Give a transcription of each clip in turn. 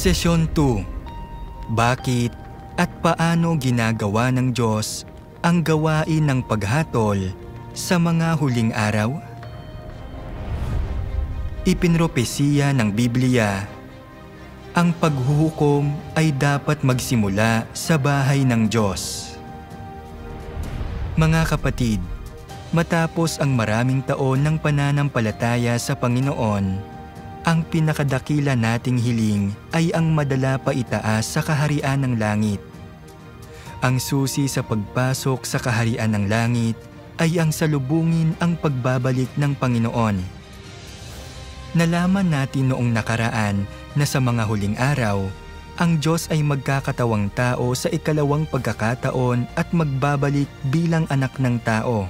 Sesyon 2. Bakit at paano ginagawa ng Diyos ang gawain ng paghatol sa mga huling araw? Ipinropesiya ng Biblia, ang paghuhukom ay dapat magsimula sa bahay ng Diyos. Mga kapatid, matapos ang maraming taon ng pananampalataya sa Panginoon, ang pinakadakila nating hiling ay ang madala pa itaas sa kaharian ng langit. Ang susi sa pagpasok sa kaharian ng langit ay ang salubungin ang pagbabalik ng Panginoon. Nalaman natin noong nakaraan na sa mga huling araw, ang Diyos ay magkakatawang tao sa ikalawang pagkakataon at magbabalik bilang anak ng tao.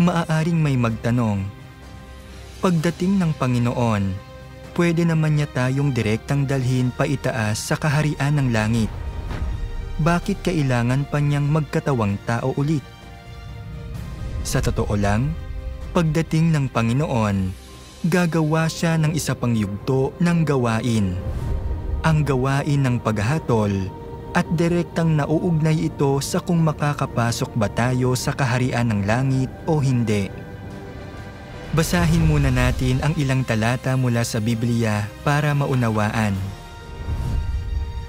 Maaaring may magtanong, pagdating ng Panginoon, pwede naman niya tayong direktang dalhin pa itaas sa kaharian ng langit. Bakit kailangan pa niyang magkatawang tao ulit? Sa totoo lang, pagdating ng Panginoon, gagawa siya ng isa pang yugto ng gawain. Ang gawain ng paghatol at direktang nauugnay ito sa kung makakapasok ba tayo sa kaharian ng langit o hindi. Basahin muna natin ang ilang talata mula sa Biblia para maunawaan.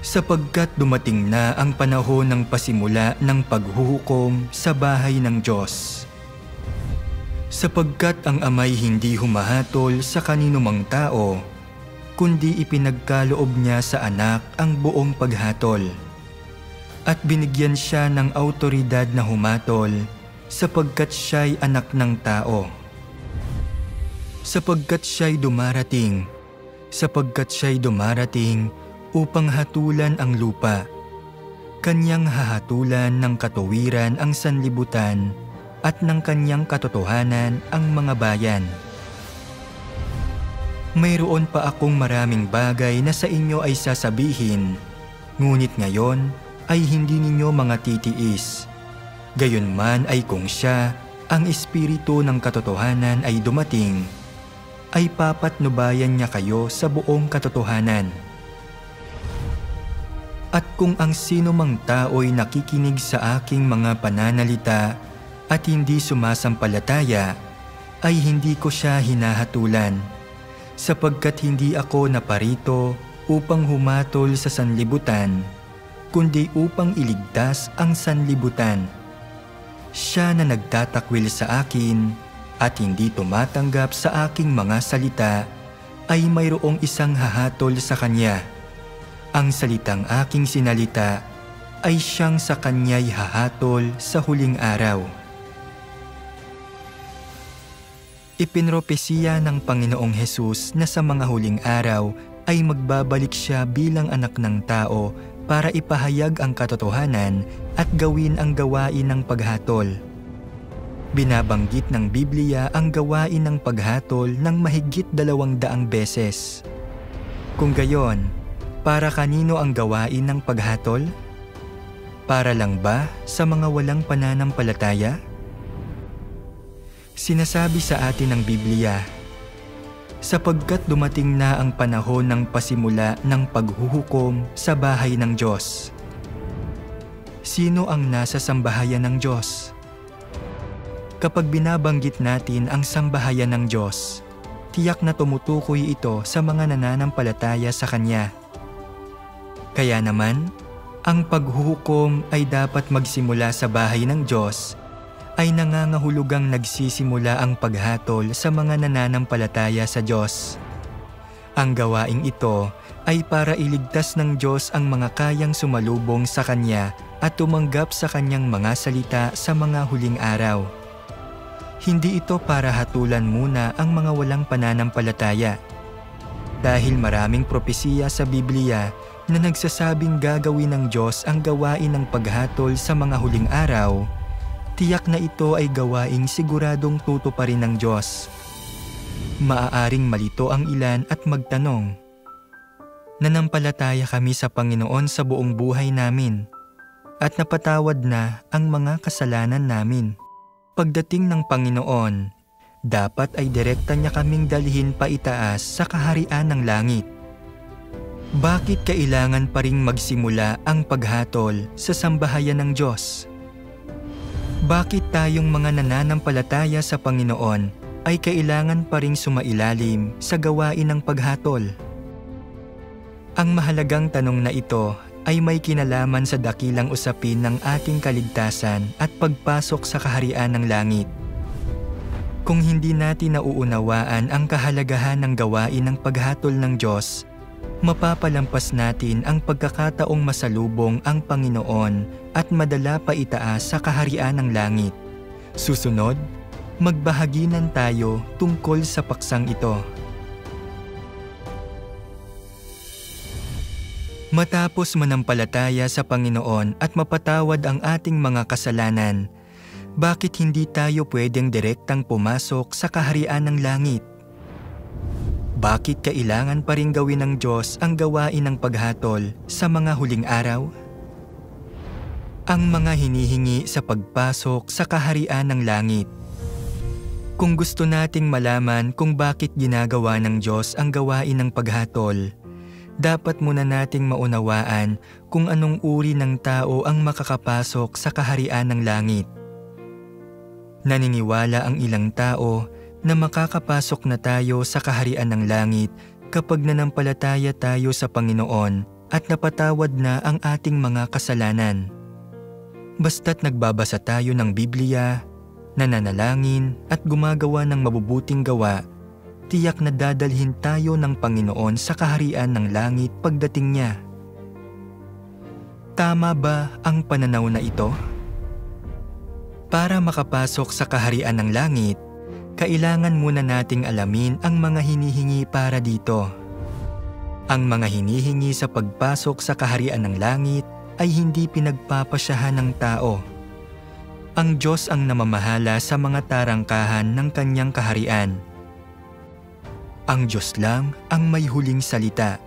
Sapagkat dumating na ang panahon ng pasimula ng paghuhukom sa bahay ng Diyos. Sapagkat ang Ama'y hindi humahatol sa kaninumang tao, kundi ipinagkaloob niya sa anak ang buong paghatol. At binigyan siya ng awtoridad na humatol sapagkat siya'y anak ng tao. Sapagkat siya'y dumarating upang hatulan ang lupa. Kanyang hahatulan ng katuwiran ang sanlibutan at ng kanyang katotohanan ang mga bayan. Mayroon pa akong maraming bagay na sa inyo ay sasabihin, ngunit ngayon ay hindi ninyo mga titiis. Gayunman ay kung siya, ang Espiritu ng katotohanan ay dumating, ay papatnubayan niya kayo sa buong katotohanan. At kung ang sino mang tao'y nakikinig sa aking mga pananalita at hindi sumasampalataya, ay hindi ko siya hinahatulan, sapagkat hindi ako naparito upang humatol sa sanlibutan, kundi upang iligtas ang sanlibutan. Siya na nagtatakwil sa akin at hindi tumatanggap sa aking mga salita, ay mayroong isang hahatol sa kanya. Ang salitang aking sinalita ay siyang sa kanya'y hahatol sa huling araw. Ipinropesiya ng Panginoong Hesus na sa mga huling araw ay magbabalik siya bilang anak ng tao para ipahayag ang katotohanan at gawin ang gawain ng paghatol. Binabanggit ng Biblia ang gawain ng paghatol ng mahigit 200 beses. Kung gayon, para kanino ang gawain ng paghatol? Para lang ba sa mga walang pananampalataya? Sinasabi sa atin ng Biblia, sapagkat dumating na ang panahon ng pasimula ng paghuhukom sa bahay ng Diyos. Sino ang nasa sambahayan ng Diyos? Kapag binabanggit natin ang sambahayan ng Diyos, tiyak na tumutukoy ito sa mga nananampalataya sa Kanya. Kaya naman, ang paghuhukom ay dapat magsimula sa bahay ng Diyos, ay nangangahulugang nagsisimula ang paghatol sa mga nananampalataya sa Diyos. Ang gawaing ito ay para iligtas ng Diyos ang mga kayang sumalubong sa Kanya at tumanggap sa Kanyang mga salita sa mga huling araw. Hindi ito para hatulan muna ang mga walang pananampalataya. Dahil maraming propesiya sa Biblia na nagsasabing gagawin ng Diyos ang gawain ng paghatol sa mga huling araw, tiyak na ito ay gawaing siguradong tutuparin ng Diyos. Maaaring malito ang ilan at magtanong, nanampalataya kami sa Panginoon sa buong buhay namin at napatawad na ang mga kasalanan namin. Pagdating ng Panginoon, dapat ay direkta niya kaming dalhin pa itaas sa kaharian ng langit. Bakit kailangan pa ring magsimula ang paghatol sa sambahayan ng Diyos? Bakit tayong mga nananampalataya sa Panginoon ay kailangan pa ring sumailalim sa gawain ng paghatol? Ang mahalagang tanong na ito ay may kinalaman sa dakilang usapin ng ating kaligtasan at pagpasok sa kaharian ng langit. Kung hindi natin nauunawaan ang kahalagahan ng gawain ng paghatol ng Diyos, mapapalampas natin ang pagkakataong masalubong ang Panginoon at madala pa itaas sa kaharian ng langit. Susunod, magbahaginan tayo tungkol sa paksang ito. Matapos manampalataya sa Panginoon at mapatawad ang ating mga kasalanan, bakit hindi tayo pwedeng direktang pumasok sa kaharian ng langit? Bakit kailangan pa rin gawin ng Diyos ang gawain ng paghatol sa mga huling araw? Ang mga hinihingi sa pagpasok sa kaharian ng langit. Kung gusto nating malaman kung bakit ginagawa ng Diyos ang gawain ng paghatol, dapat muna nating maunawaan kung anong uri ng tao ang makakapasok sa kaharian ng langit. Naniniwala ang ilang tao na makakapasok na tayo sa kaharian ng langit kapag nanampalataya tayo sa Panginoon at napatawad na ang ating mga kasalanan. Basta't nagbabasa tayo ng Biblia, nananalangin at gumagawa ng mabubuting gawa, tiyak na dadalhin tayo ng Panginoon sa kaharian ng langit pagdating niya. Tama ba ang pananaw na ito? Para makapasok sa kaharian ng langit, kailangan muna nating alamin ang mga hinihingi para dito. Ang mga hinihingi sa pagpasok sa kaharian ng langit ay hindi pinagpapasyahan ng tao. Ang Diyos ang namamahala sa mga tarangkahan ng kanyang kaharian. Ang Diyos lang ang may huling salita.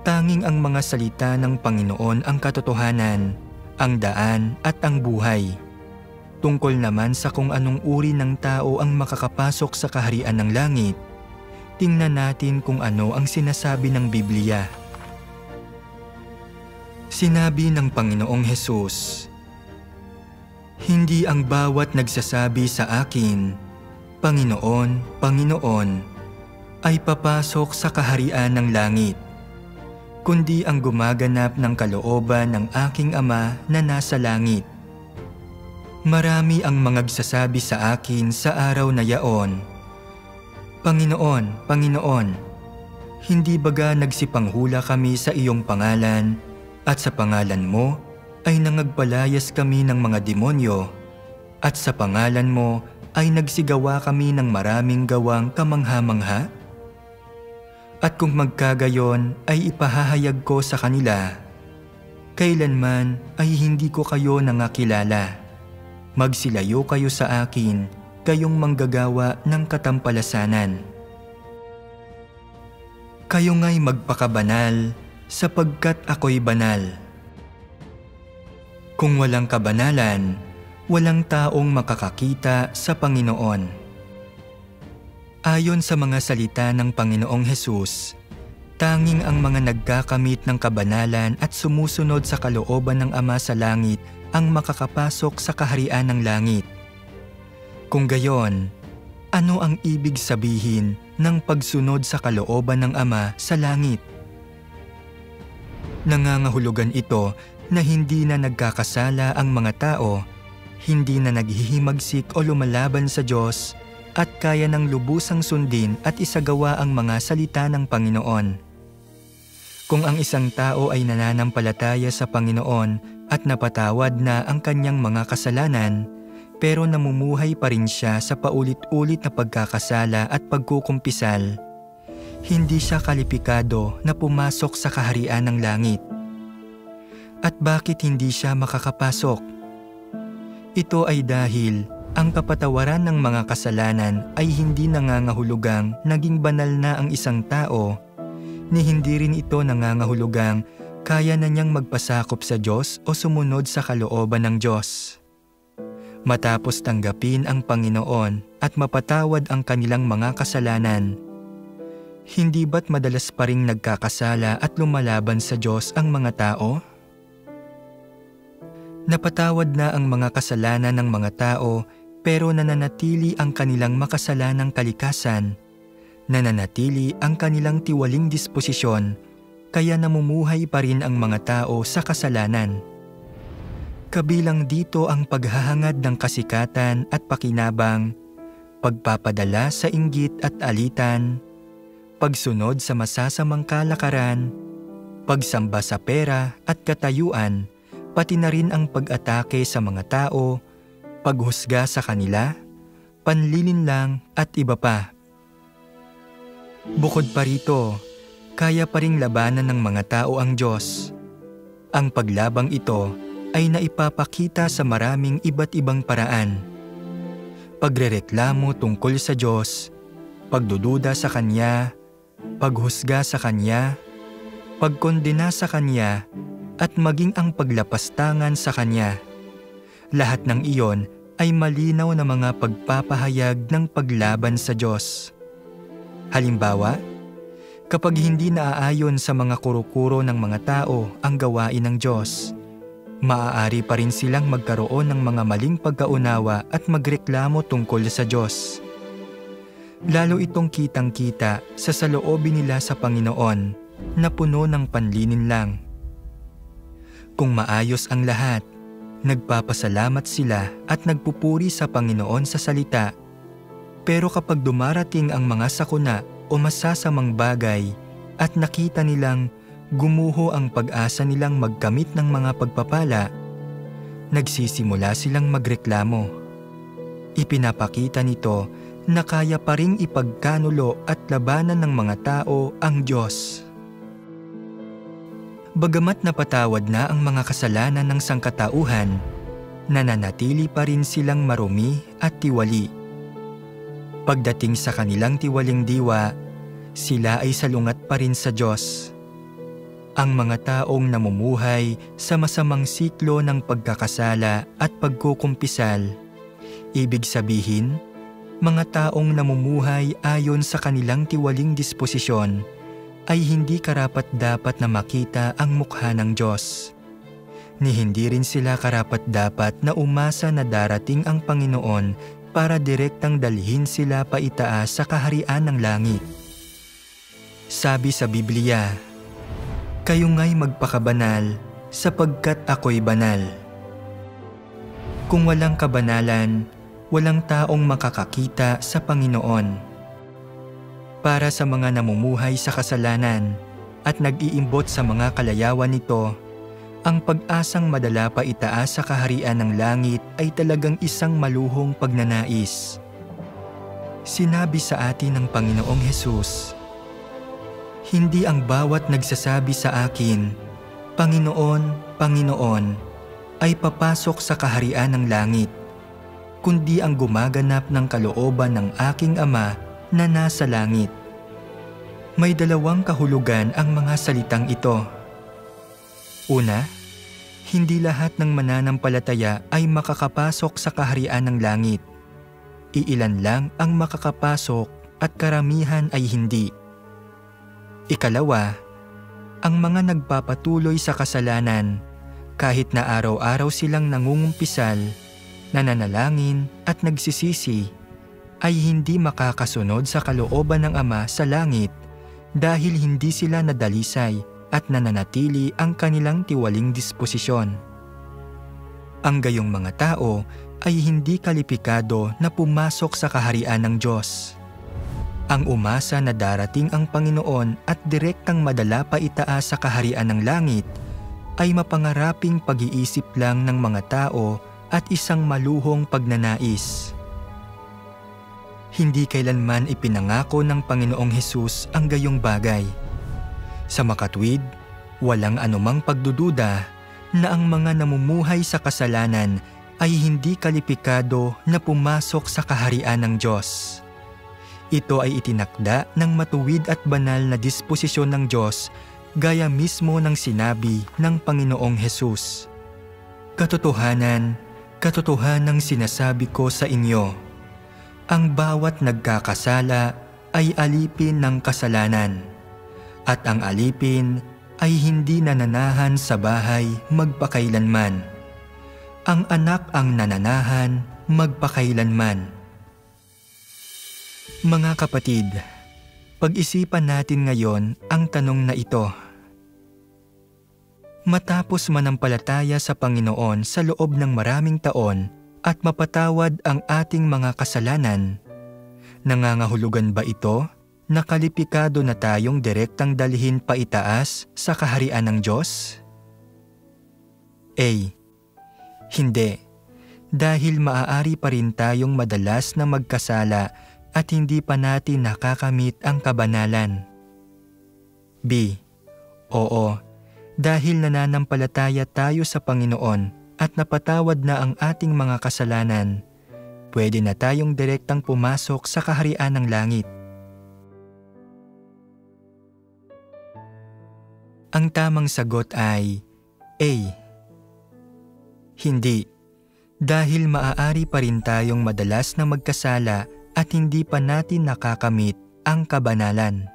Tanging ang mga salita ng Panginoon ang katotohanan, ang daan at ang buhay. Tungkol naman sa kung anong uri ng tao ang makakapasok sa kaharian ng langit, tingnan natin kung ano ang sinasabi ng Biblia. Sinabi ng Panginoong Hesus, "Hindi ang bawat nagsasabi sa akin, 'Panginoon, Panginoon,' ay papasok sa kaharian ng langit, kundi ang gumaganap ng kalooban ng aking Ama na nasa langit. Marami ang magsasabi sa akin sa araw na yaon, 'Panginoon, Panginoon, hindi baga nagsipanghula kami sa iyong pangalan at sa pangalan mo ay nangagpalayas kami ng mga demonyo at sa pangalan mo ay nagsigawa kami ng maraming gawang kamangha-mangha?' At kung magkagayon ay ipahahayag ko sa kanila, 'Kailanman ay hindi ko kayo nangakilala. Magsilayo kayo sa akin, kayong manggagawa ng katampalasanan.' Kayo nga'y magpakabanal, sapagkat ako'y banal. Kung walang kabanalan, walang taong makakakita sa Panginoon." Ayon sa mga salita ng Panginoong Hesus, tanging ang mga nagkakamit ng kabanalan at sumusunod sa kalooban ng Ama sa langit ang makakapasok sa kaharian ng langit. Kung gayon, ano ang ibig sabihin ng pagsunod sa kalooban ng Ama sa langit? Nangangahulugan ito na hindi na nagkakasala ang mga tao, hindi na naghihimagsik o lumalaban sa Diyos, at kaya ng lubusang sundin at isagawa ang mga salita ng Panginoon. Kung ang isang tao ay nananampalataya sa Panginoon at napatawad na ang kanyang mga kasalanan, pero namumuhay pa rin siya sa paulit-ulit na pagkakasala at pagkukumpisal, hindi siya kalipikado na pumasok sa kaharian ng langit. At bakit hindi siya makakapasok? Ito ay dahil ang kapatawaran ng mga kasalanan ay hindi nangangahulugang naging banal na ang isang tao, ni hindi rin ito nangangahulugang kaya na niyang magpasakop sa Diyos o sumunod sa kalooban ng Diyos. Matapos tanggapin ang Panginoon at mapatawad ang kanilang mga kasalanan, Hindi ba't madalas pa ring nagkakasala at lumalaban sa Diyos ang mga tao? Napatawad na ang mga kasalanan ng mga tao pero nananatili ang kanilang makasalanang kalikasan. Nananatili ang kanilang tiwaling disposisyon kaya namumuhay pa rin ang mga tao sa kasalanan. Kabilang dito ang paghahangad ng kasikatan at pakinabang, pagpapadala sa inggit at alitan, pagsunod sa masasamang kalakaran, pagsamba sa pera at katayuan, pati na rin ang pag-atake sa mga tao, paghusga sa kanila, panlilinlang at iba pa. Bukod pa rito, kaya pa ring labanan ng mga tao ang Diyos. Ang paglabang ito ay naipapakita sa maraming iba't ibang paraan. Pagrereklamo tungkol sa Diyos, pagdududa sa Kanya, paghusga sa Kanya, pagkondena sa Kanya, at maging ang paglapastangan sa Kanya. Lahat ng iyon ay malinaw na mga pagpapahayag ng paglaban sa Diyos. Halimbawa, kapag hindi naaayon sa mga kuro-kuro ng mga tao ang gawain ng Diyos, maaari pa rin silang magkaroon ng mga maling pagkaunawa at magreklamo tungkol sa Diyos. Lalo itong kitang-kita sa saloobin nila sa Panginoon na puno ng panlilinlang. Kung maayos ang lahat, nagpapasalamat sila at nagpupuri sa Panginoon sa salita. Pero kapag dumarating ang mga sakuna o masasamang bagay at nakita nilang gumuho ang pag-asa nilang magkamit ng mga pagpapala, nagsisimula silang magreklamo. Ipinapakita nito na kaya pa ring ipagkanulo at labanan ng mga tao ang Diyos. Bagamat napatawad na ang mga kasalanan ng sangkatauhan, nananatili pa rin silang marumi at tiwali. Pagdating sa kanilang tiwaling diwa, sila ay salungat pa rin sa Diyos. Ang mga taong namumuhay sa masamang siklo ng pagkakasala at pagkukumpisal, ibig sabihin, mga taong namumuhay ayon sa kanilang tiwaling disposisyon, ay hindi karapat-dapat na makita ang mukha ng Diyos. Ni hindi rin sila karapat-dapat na umasa na darating ang Panginoon para direktang dalhin sila paitaas sa kaharian ng langit. Sabi sa Biblia, "Kayo nga'y magpakabanal sapagkat ako'y banal." Kung walang kabanalan, walang taong makakakita sa Panginoon. Para sa mga namumuhay sa kasalanan at nag-iimbot sa mga kalayawan nito, ang pag-asang madala pa itaas sa kaharian ng langit ay talagang isang maluhong pagnanais. Sinabi sa atin ng Panginoong Hesus, "Hindi ang bawat nagsasabi sa akin, 'Panginoon, Panginoon,' ay papasok sa kaharian ng langit, kundi ang gumaganap ng kalooban ng aking Ama na nasa langit." May dalawang kahulugan ang mga salitang ito. Una, hindi lahat ng mananampalataya ay makakapasok sa kaharian ng langit. Iilan lang ang makakapasok at karamihan ay hindi. Ikalawa, ang mga nagpapatuloy sa kasalanan, kahit na araw-araw silang nangungumpisal, nananalangin at nagsisisi, ay hindi makakasunod sa kalooban ng Ama sa langit dahil hindi sila nadalisay at nananatili ang kanilang tiwaling disposisyon. Ang gayong mga tao ay hindi kalipikado na pumasok sa kaharian ng Diyos. Ang umasa na darating ang Panginoon at direktang madala pa itaas sa kaharian ng langit ay mapangaraping pag-iisip lang ng mga tao at isang maluhong pagnanais. Hindi kailanman ipinangako ng Panginoong Hesus ang gayong bagay. Sa makatwid, walang anumang pagdududa na ang mga namumuhay sa kasalanan ay hindi kalipikado na pumasok sa kaharian ng Diyos. Ito ay itinakda ng matuwid at banal na disposisyon ng Diyos gaya mismo ng sinabi ng Panginoong Hesus. "Katotohanan, katotohanang sinasabi ko sa inyo, ang bawat nagkakasala ay alipin ng kasalanan, at ang alipin ay hindi nananahan sa bahay magpakailanman. Ang anak ang nananahan magpakailanman. Mga kapatid, pag-isipan natin ngayon ang tanong na ito. Matapos manampalataya sa Panginoon sa loob ng maraming taon at mapatawad ang ating mga kasalanan, nangangahulugan ba ito na kalipikado na tayong direktang dalhin paitaas sa kaharian ng Diyos? A. Hindi, dahil maaari pa rin tayong madalas na magkasala at hindi pa natin nakakamit ang kabanalan. B. Oo, dahil nananampalataya tayo sa Panginoon at napatawad na ang ating mga kasalanan, pwede na tayong direktang pumasok sa kaharian ng langit. Ang tamang sagot ay A. Hindi, dahil maaari pa rin tayong madalas na magkasala at hindi pa natin nakakamit ang kabanalan.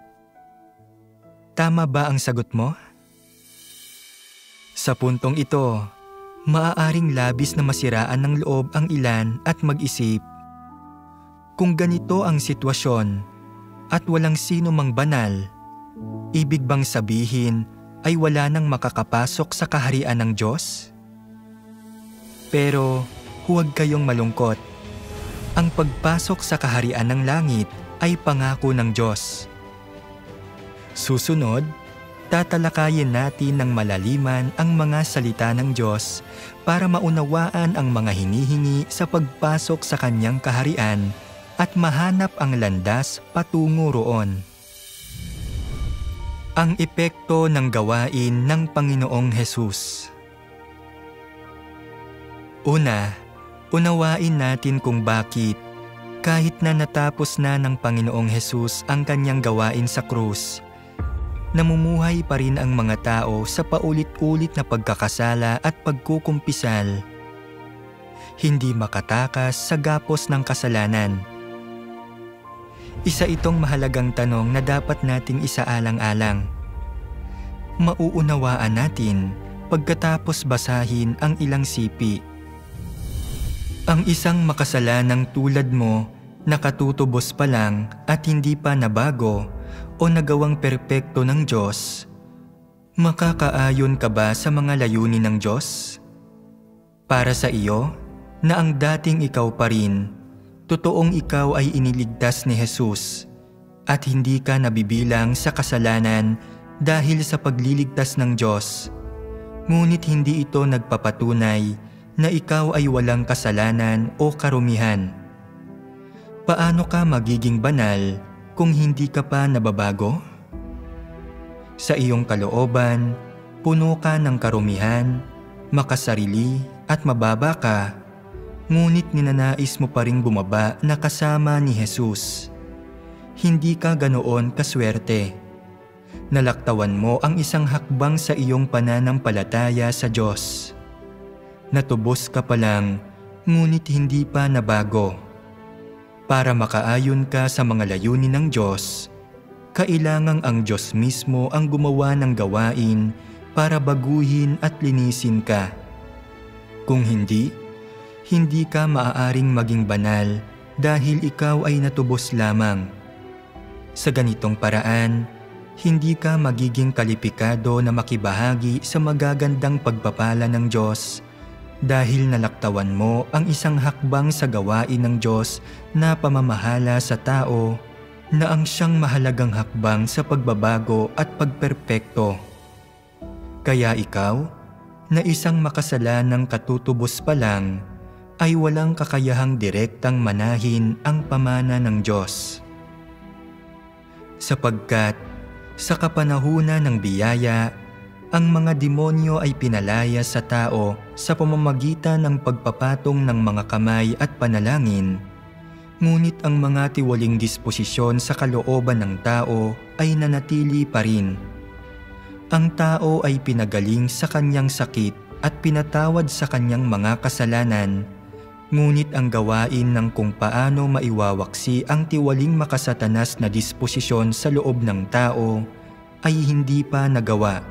Tama ba ang sagot mo? Sa puntong ito, maaaring labis na masiraan ng loob ang ilan at mag-isip, kung ganito ang sitwasyon at walang sino mang banal, ibig bang sabihin ay wala nang makakapasok sa kaharian ng Diyos? Pero huwag kayong malungkot. Ang pagpasok sa kaharian ng langit ay pangako ng Diyos. Susunod, tatalakayin natin ng malaliman ang mga salita ng Diyos para maunawaan ang mga hinihingi sa pagpasok sa Kanyang kaharian at mahanap ang landas patungo roon. Ang epekto ng gawain ng Panginoong Hesus. Una, unawain natin kung bakit, kahit na natapos na ng Panginoong Hesus ang Kanyang gawain sa krus, namumuhay pa rin ang mga tao sa paulit-ulit na pagkakasala at pagkukumpisal, hindi makatakas sa gapos ng kasalanan. Isa itong mahalagang tanong na dapat nating isaalang-alang. Mauunawaan natin pagkatapos basahin ang ilang sipi. Ang isang makasalanang tulad mo, nakatutubos pa lang at hindi pa nabago o nagawang perpekto ng Diyos, makakaayon ka ba sa mga layunin ng Diyos? Para sa iyo, na ang dating ikaw pa rin, totoong ikaw ay iniligtas ni Jesus at hindi ka nabibilang sa kasalanan dahil sa pagliligtas ng Diyos, ngunit hindi ito nagpapatunay na ikaw ay walang kasalanan o karumihan. Paano ka magiging banal kung hindi ka pa nababago? Sa iyong kalooban, puno ka ng karumihan, makasarili at mababa ka, ngunit ninanais mo pa ring bumaba na kasama ni Jesus. Hindi ka ganoon kaswerte. Nalaktawan mo ang isang hakbang sa iyong pananampalataya sa Diyos. Natubos ka pa lang, ngunit hindi pa nabago. Para makaayon ka sa mga layunin ng Diyos, kailangang ang Diyos mismo ang gumawa ng gawain para baguhin at linisin ka. Kung hindi, hindi ka maaaring maging banal dahil ikaw ay natubos lamang. Sa ganitong paraan, hindi ka magiging kalipikado na makibahagi sa magagandang pagpapala ng Diyos dahil nalaktawan mo ang isang hakbang sa gawain ng Diyos na pamamahala sa tao na ang siyang mahalagang hakbang sa pagbabago at pagperpekto. Kaya ikaw, na isang makasalanang katutubos pa lang, ay walang kakayahang direktang manahin ang pamana ng Diyos. Sapagkat sa kapanahunan ng biyaya, ang mga demonyo ay pinalaya sa tao sa pamamagitan ng pagpapatong ng mga kamay at panalangin, ngunit ang mga tiwaling disposisyon sa kalooban ng tao ay nanatili pa rin. Ang tao ay pinagaling sa kanyang sakit at pinatawad sa kanyang mga kasalanan, Ngunit ang gawain ng kung paano maiwawaksi ang tiwaling makasatanas na disposisyon sa loob ng tao ay hindi pa nagawa.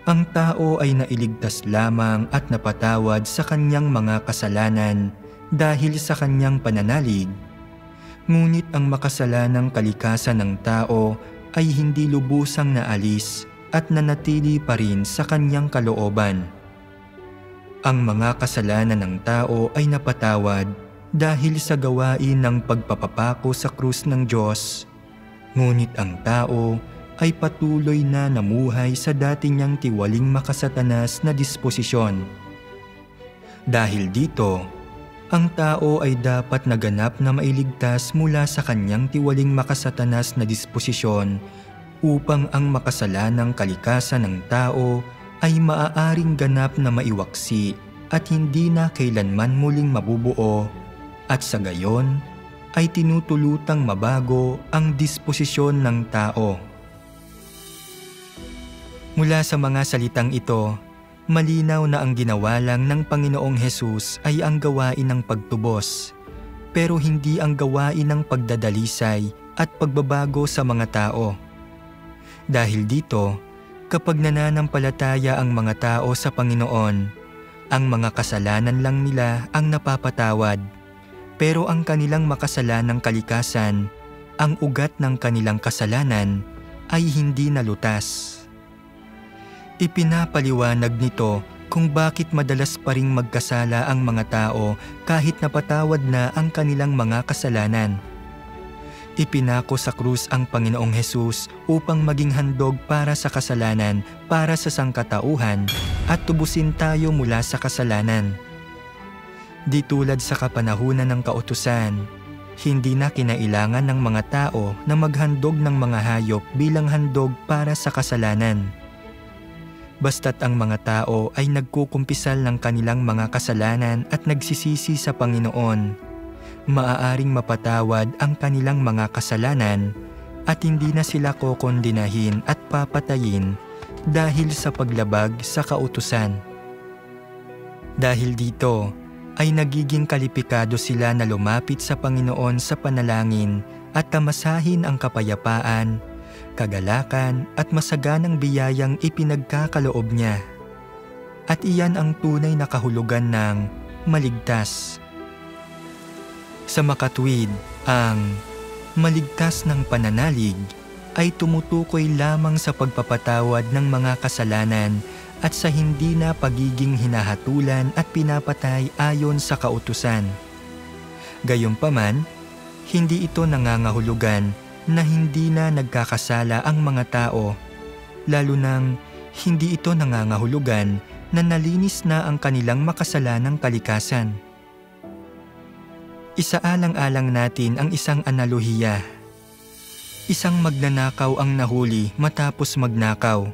Ang tao ay nailigtas lamang at napatawad sa kanyang mga kasalanan dahil sa kanyang pananalig. Ngunit ang makasalanang kalikasan ng tao ay hindi lubusang naalis at nanatili pa rin sa kanyang kalooban. Ang mga kasalanan ng tao ay napatawad dahil sa gawain ng pagpapapako sa krus ng Diyos. Ngunit ang tao ay patuloy na namuhay sa dati niyang tiwaling makasatanas na disposisyon. Dahil dito, ang tao ay dapat naganap na mailigtas mula sa kanyang tiwaling makasatanas na disposisyon upang ang makasalanang kalikasan ng tao ay maaaring ganap na maiwaksi at hindi na kailanman muling mabubuo at sa gayon ay tinutulutang mabago ang disposisyon ng tao. Mula sa mga salitang ito, malinaw na ang ginawa lang ng Panginoong Hesus ay ang gawain ng pagtubos, pero hindi ang gawain ng pagdadalisay at pagbabago sa mga tao. Dahil dito, kapag nananampalataya ang mga tao sa Panginoon, ang mga kasalanan lang nila ang napapatawad, pero ang kanilang makasalanang kalikasan, ang ugat ng kanilang kasalanan, ay hindi nalutas. Ipinapaliwanag nito kung bakit madalas pa ring magkasala ang mga tao kahit napatawad na ang kanilang mga kasalanan. Ipinako sa krus ang Panginoong Hesus upang maging handog para sa kasalanan, para sa sangkatauhan, at tubusin tayo mula sa kasalanan. Di tulad sa kapanahunan ng kautusan, hindi na kinailangan ng mga tao na maghandog ng mga hayop bilang handog para sa kasalanan. Basta't ang mga tao ay nagkukumpisal ng kanilang mga kasalanan at nagsisisi sa Panginoon, maaaring mapatawad ang kanilang mga kasalanan at hindi na sila kokondinahin at papatayin dahil sa paglabag sa kautusan. Dahil dito ay nagiging kalipikado sila na lumapit sa Panginoon sa panalangin at tamasahin ang kapayapaan, kagalakan at masaganang biyayang ipinagkakaloob niya. At iyan ang tunay na kahulugan ng maligtas. Sa makatwid, ang maligtas ng pananalig ay tumutukoy lamang sa pagpapatawad ng mga kasalanan at sa hindi na pagiging hinahatulan at pinapatay ayon sa kautusan. Gayunpaman, hindi ito nangangahulugan na hindi na nagkakasala ang mga tao, lalo nang hindi ito nangangahulugan na nalinis na ang kanilang makasalanang kalikasan. Isaalang-alang natin ang isang analohiya. Isang magnanakaw ang nahuli matapos magnakaw.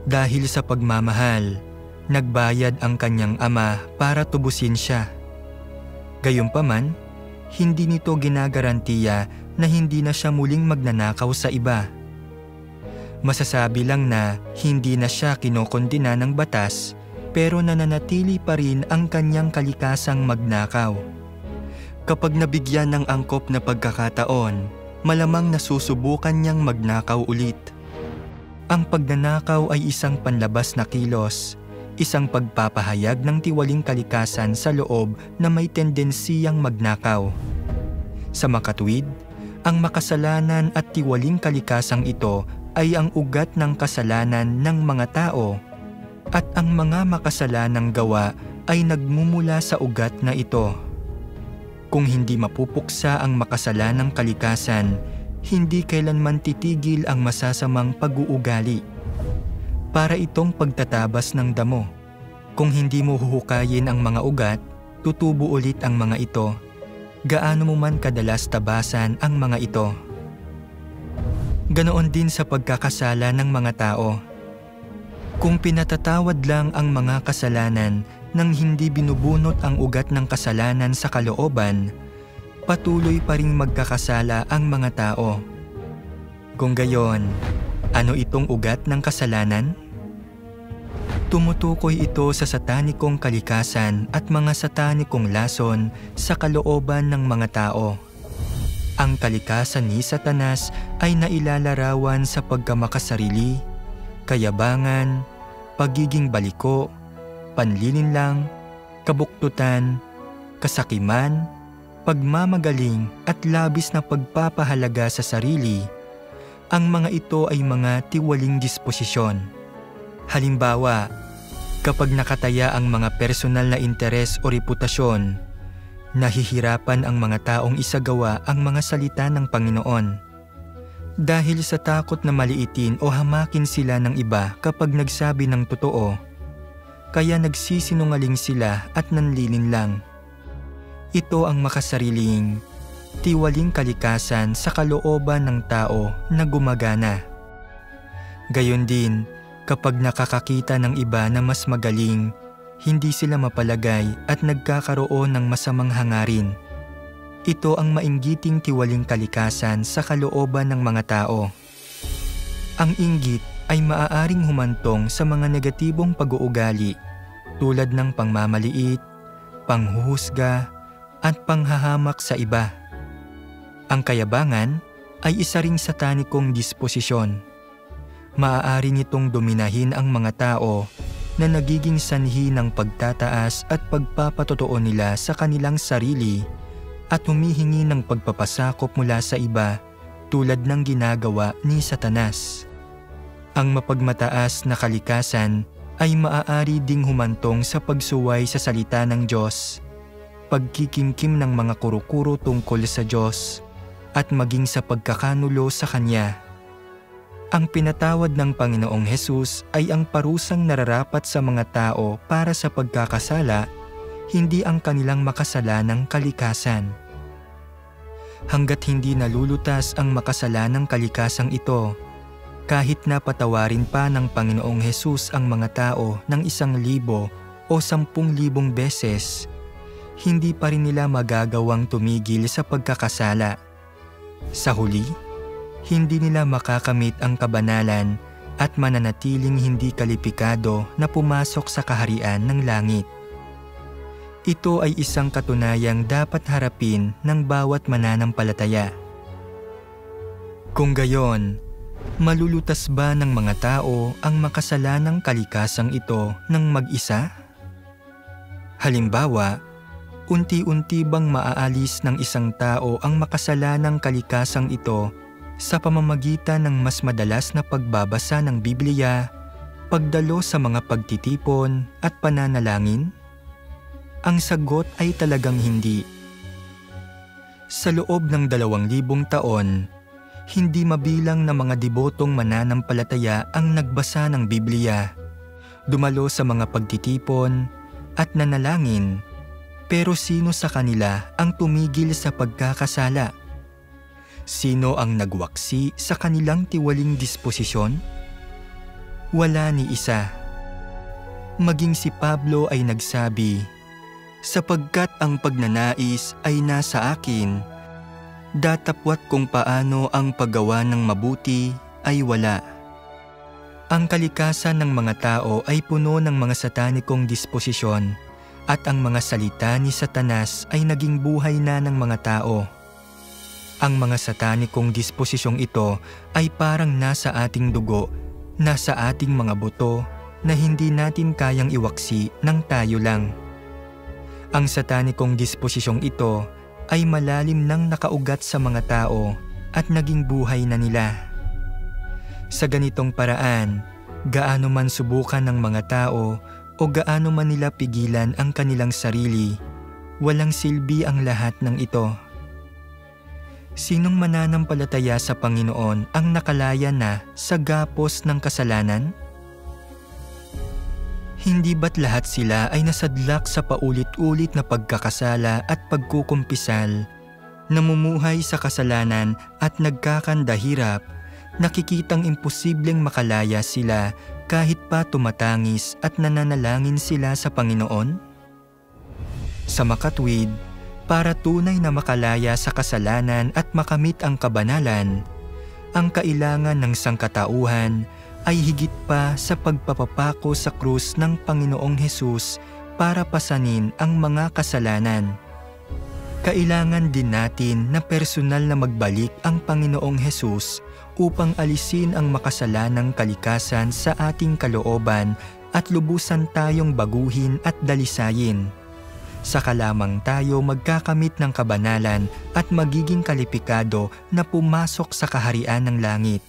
Dahil sa pagmamahal, nagbayad ang kanyang ama para tubusin siya. Gayunpaman, hindi nito ginagarantiya na hindi na siya muling magnanakaw sa iba. Masasabi lang na hindi na siya kinokondena ng batas, pero nananatili pa rin ang kanyang kalikasang magnakaw. Kapag nabigyan ng angkop na pagkakataon, malamang nasusubukan niyang magnakaw ulit. Ang pagnanakaw ay isang panlabas na kilos, isang pagpapahayag ng tiwaling kalikasan sa loob na may tendensiyang magnakaw. Sa makatwid, ang makasalanan at tiwaling kalikasang ito ay ang ugat ng kasalanan ng mga tao, at ang mga makasalanang gawa ay nagmumula sa ugat na ito. Kung hindi mapupuksa ang makasalanang kalikasan, hindi kailanman titigil ang masasamang pag-uugali. Para itong pagtatabas ng damo. Kung hindi mo huhukayin ang mga ugat, tutubo ulit ang mga ito. Gaano mo man kadalas tabasan ang mga ito. Ganoon din sa pagkakasala ng mga tao. Kung pinatatawad lang ang mga kasalanan nang hindi binubunot ang ugat ng kasalanan sa kalooban, patuloy pa ring magkakasala ang mga tao. Kung gayon, ano itong ugat ng kasalanan? Tumutukoy ito sa satanikong kalikasan at mga satanikong lason sa kalooban ng mga tao. Ang kalikasan ni Satanas ay nailalarawan sa pagkamakasarili, kayabangan, pagiging baliko, panlilinlang, kabuktutan, kasakiman, pagmamagaling at labis na pagpapahalaga sa sarili. Ang mga ito ay mga tiwaling disposisyon. Halimbawa, kapag nakataya ang mga personal na interes o reputasyon, nahihirapan ang mga taong isagawa ang mga salita ng Panginoon. Dahil sa takot na maliitin o hamakin sila ng iba kapag nagsabi ng totoo, kaya nagsisinungaling sila at nanlilinlang. Ito ang makasariling, tiwaling kalikasan sa kalooban ng tao na gumagana. Gayon din, kapag nakakakita ng iba na mas magaling, hindi sila mapalagay at nagkakaroon ng masamang hangarin. Ito ang mainggiting tiwaling kalikasan sa kalooban ng mga tao. Ang inggit ay maaaring humantong sa mga negatibong pag-uugali tulad ng pangmamaliit, panghuhusga, at panghahamak sa iba. Ang kayabangan ay isa ring satanikong disposisyon. Maaari nitong dominahin ang mga tao na nagiging sanhi ng pagtataas at pagpapatotoo nila sa kanilang sarili at humihingi ng pagpapasakop mula sa iba tulad ng ginagawa ni Satanas. Ang mapagmataas na kalikasan ay maaari ding humantong sa pagsuway sa salita ng Diyos, pagkikimkim ng mga kuro-kuro tungkol sa Diyos, at maging sa pagkakanulo sa Kanya. Ang pinatawad ng Panginoong Hesus ay ang parusang nararapat sa mga tao para sa pagkakasala, hindi ang kanilang makasalanang kalikasan. Hanggat hindi nalulutas ang makasalanang kalikasang ito, kahit na patawarin pa ng Panginoong Hesus ang mga tao ng 1,000 o 10,000 beses, hindi pa rin nila magagawang tumigil sa pagkakasala. Sa huli, hindi nila makakamit ang kabanalan at mananatiling hindi kalipikado na pumasok sa kaharian ng langit. Ito ay isang katunayang dapat harapin ng bawat mananampalataya. Kung gayon, malulutas ba ng mga tao ang makasalanang kalikasang ito ng mag-isa? Halimbawa, unti-unti bang maaalis ng isang tao ang makasalanang kalikasang ito sa pamamagitan ng mas madalas na pagbabasa ng Biblia, pagdalo sa mga pagtitipon at pananalangin? Ang sagot ay talagang hindi. Sa loob ng 2,000 taon, hindi mabilang na mga debotong mananampalataya ang nagbasa ng Biblia, dumalo sa mga pagtitipon at nanalangin, pero sino sa kanila ang tumigil sa pagkakasala? Sino ang nagwaksi sa kanilang tiwaling disposisyon? Wala ni isa. Maging si Pablo ay nagsabi, "Sapagkat ang pagnanais ay nasa akin, datapwat kung paano ang paggawa ng mabuti ay wala." Ang kalikasan ng mga tao ay puno ng mga satanikong disposisyon at ang mga salita ni Satanas ay naging buhay na ng mga tao. Ang mga satanikong disposisyong ito ay parang nasa ating dugo, nasa ating mga buto na hindi natin kayang iwaksi ng tayo lang. Ang satanikong disposisyong ito ay malalim nang nakaugat sa mga tao at naging buhay na nila. Sa ganitong paraan, gaano man subukan ng mga tao o gaano man nila pigilan ang kanilang sarili, walang silbi ang lahat ng ito. Sinong mananampalataya sa Panginoon ang nakalaya na sa gapos ng kasalanan? Hindi ba't lahat sila ay nasadlak sa paulit-ulit na pagkakasala at pagkukumpisal, namumuhay sa kasalanan at nagkakandahirap, nakikitang imposibleng makalaya sila kahit pa tumatangis at nananalangin sila sa Panginoon? Sa makatwid, para tunay na makalaya sa kasalanan at makamit ang kabanalan, ang kailangan ng sangkatauhan ay higit pa sa pagpapapako sa krus ng Panginoong Hesus para pasanin ang mga kasalanan. Kailangan din natin na personal na magbalik ang Panginoong Hesus upang alisin ang makasalanang kalikasan sa ating kalooban at lubusan tayong baguhin at dalisayin. Saka lamang tayo magkakamit ng kabanalan at magiging kalipikado na pumasok sa kaharian ng langit.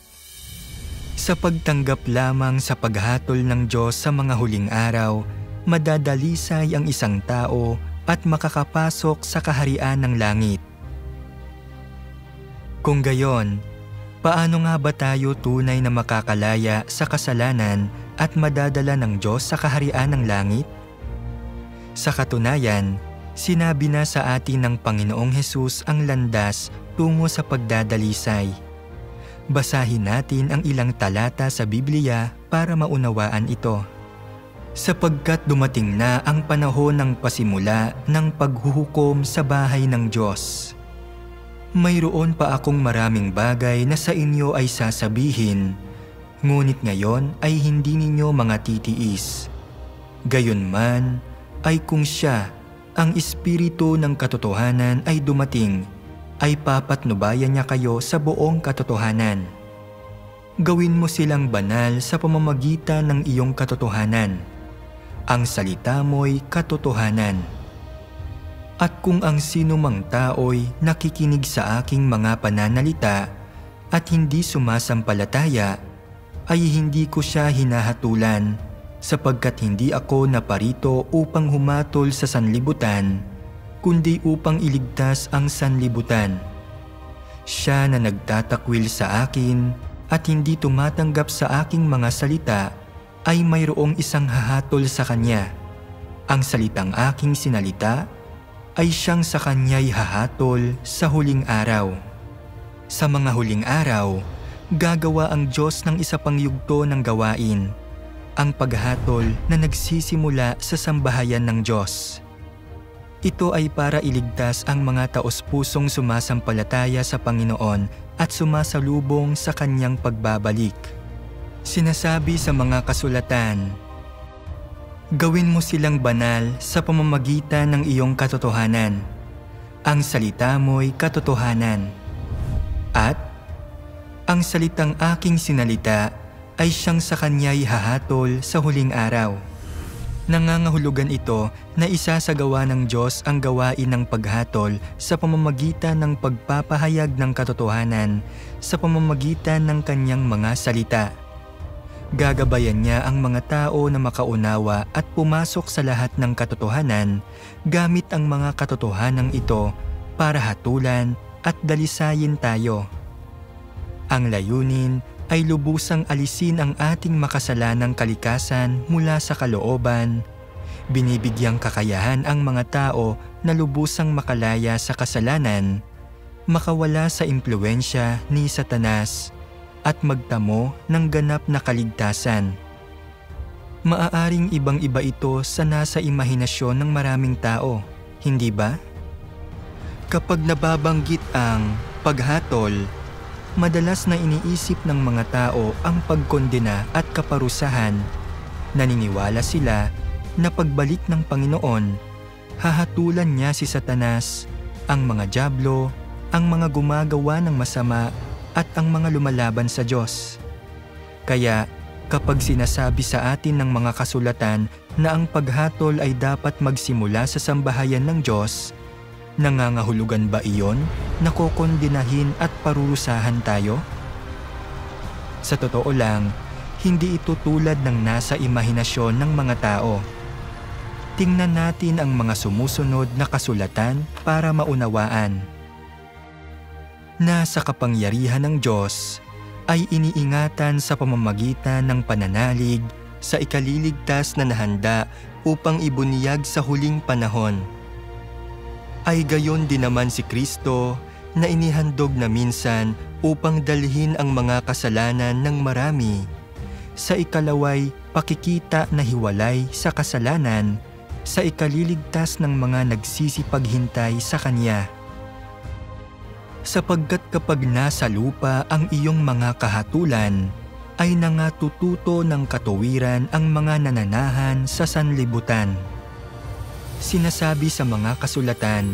Sa pagtanggap lamang sa paghatol ng Diyos sa mga huling araw, madadalisay ang isang tao at makakapasok sa kaharian ng langit. Kung gayon, paano nga ba tayo tunay na makakalaya sa kasalanan at madadala ng Diyos sa kaharian ng langit? Sa katunayan, sinabi na sa atin ng Panginoong Hesus ang landas tungo sa pagdadalisay. Basahin natin ang ilang talata sa Biblia para maunawaan ito. Sapagkat dumating na ang panahon ng pasimula ng paghuhukom sa bahay ng Diyos. Mayroon pa akong maraming bagay na sa inyo ay sasabihin, ngunit ngayon ay hindi ninyo mga titiis. Gayunman ay kung siya, ang Espiritu ng katotohanan ay dumating, ay papatnubayan niya kayo sa buong katotohanan. Gawin mo silang banal sa pamamagitan ng iyong katotohanan. Ang salita mo'y katotohanan. At kung ang sino mang tao'y nakikinig sa aking mga pananalita at hindi sumasampalataya, ay hindi ko siya hinahatulan, sapagkat hindi ako naparito upang humatol sa sanlibutan, kundi upang iligtas ang sanlibutan. Siya na nagtatakwil sa akin at hindi tumatanggap sa aking mga salita, ay mayroong isang hahatol sa kanya. Ang salitang aking sinalita ay siyang sa kanya'y hahatol sa huling araw. Sa mga huling araw, gagawa ang Diyos ng isa pang yugto ng gawain, ang paghatol na nagsisimula sa sambahayan ng Diyos. Ito ay para iligtas ang mga taos-pusong sumasampalataya sa Panginoon at sumasalubong sa kanyang pagbabalik. Sinasabi sa mga kasulatan, gawin mo silang banal sa pamamagitan ng iyong katotohanan. Ang salita mo'y katotohanan. At ang salitang aking sinalita ay siyang sa kanya'y hahatol sa huling araw. Nangangahulugan ito na isasagawa ng Diyos ang gawain ng paghatol sa pamamagitan ng pagpapahayag ng katotohanan sa pamamagitan ng kanyang mga salita. Gagabayan niya ang mga tao na makaunawa at pumasok sa lahat ng katotohanan gamit ang mga katotohanang ito para hatulan at dalisayin tayo. Ang layunin ay lubusang alisin ang ating makasalanang kalikasan mula sa kalooban, binibigyang kakayahan ang mga tao na lubusang makalaya sa kasalanan, makawala sa impluwensya ni Satanas, at magtamo ng ganap na kaligtasan. Maaaring ibang-iba ito sa nasa imahinasyon ng maraming tao, hindi ba? Kapag nababanggit ang paghatol, madalas na iniisip ng mga tao ang pagkondena at kaparusahan. Naniniwala sila na pagbalik ng Panginoon, hahatulan niya si Satanas, ang mga dyablo, ang mga gumagawa ng masama, at ang mga lumalaban sa Diyos. Kaya kapag sinasabi sa atin ng mga kasulatan na ang paghatol ay dapat magsimula sa sambahayan ng Diyos, nangangahulugan ba iyon na kokondinahin at parurusahan tayo? Sa totoo lang, hindi ito tulad ng nasa imahinasyon ng mga tao. Tingnan natin ang mga sumusunod na kasulatan para maunawaan. Na sa kapangyarihan ng Diyos ay iniingatan sa pamamagitan ng pananalig sa ikaliligtas na nahanda upang ibunyag sa huling panahon. Ay gayon din naman si Kristo na inihandog na minsan upang dalhin ang mga kasalanan ng marami. Sa ikalaway, pakikita na hiwalay sa kasalanan sa ikaliligtas ng mga nagsisipaghintay sa Kanya. Sapagkat kapag nasa lupa ang iyong mga kahatulan, ay nangatututo ng katuwiran ang mga nananahan sa sanlibutan. Sinasabi sa mga kasulatan,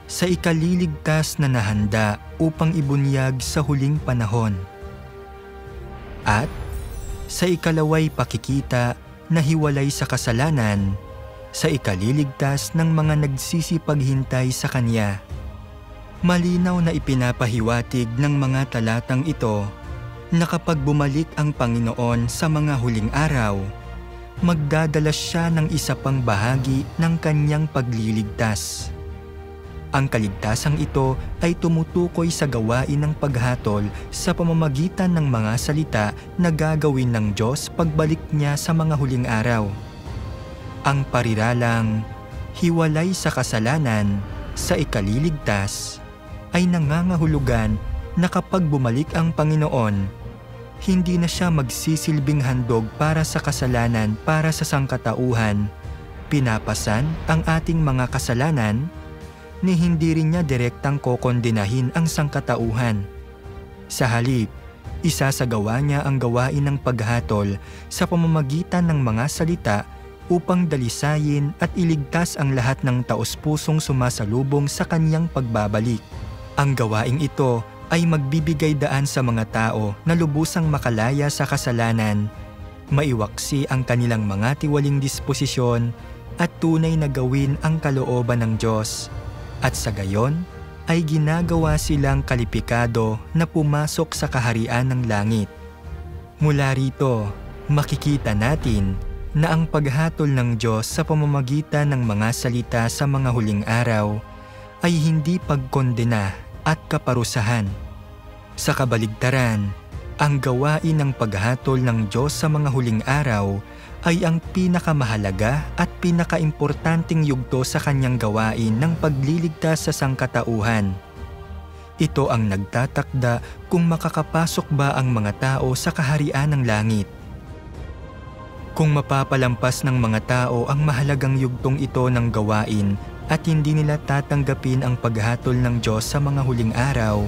sa ikaliligtas na nahanda upang ibunyag sa huling panahon. At sa ikalaway pakikita na hiwalay sa kasalanan, sa ikaliligtas ng mga nagsisipaghintay sa Kanya. Malinaw na ipinapahiwatig ng mga talatang ito na kapag bumalik ang Panginoon sa mga huling araw, magdadala siya ng isa pang bahagi ng Kanyang pagliligtas. Ang kaligtasang ito ay tumutukoy sa gawain ng paghatol sa pamamagitan ng mga salita na gagawin ng Diyos pagbalik niya sa mga huling araw. Ang pariralang, hiwalay sa kasalanan, sa ikaliligtas, ay nangangahulugan na kapag bumalik ang Panginoon, hindi na siya magsisilbing handog para sa kasalanan para sa sangkatauhan, pinapasan ang ating mga kasalanan, ni hindi rin niya direktang kokondenahin ang sangkatauhan. Sa halip, isasagawa niya ang gawain ng paghatol sa pamamagitan ng mga salita upang dalisayin at iligtas ang lahat ng taos-pusong sumasalubong sa kanyang pagbabalik. Ang gawaing ito ay magbibigay daan sa mga tao na lubusang makalaya sa kasalanan, maiwaksi ang kanilang mga tiwaling disposisyon at tunay na gawin ang kalooban ng Diyos. At sa gayon, ay ginagawa silang kalipikado na pumasok sa kaharian ng langit. Mula rito, makikita natin na ang paghatol ng Diyos sa pamamagitan ng mga salita sa mga huling araw ay hindi pagkondena at kaparusahan. Sa kabaligtaran, ang gawain ng paghatol ng Diyos sa mga huling araw ay ang pinakamahalaga at pinakaimportanteng yugto sa kanyang gawain ng pagliligtas sa sangkatauhan. Ito ang nagtatakda kung makakapasok ba ang mga tao sa kaharian ng langit. Kung mapapalampas ng mga tao ang mahalagang yugtong ito ng gawain at hindi nila tatanggapin ang paghatol ng Diyos sa mga huling araw,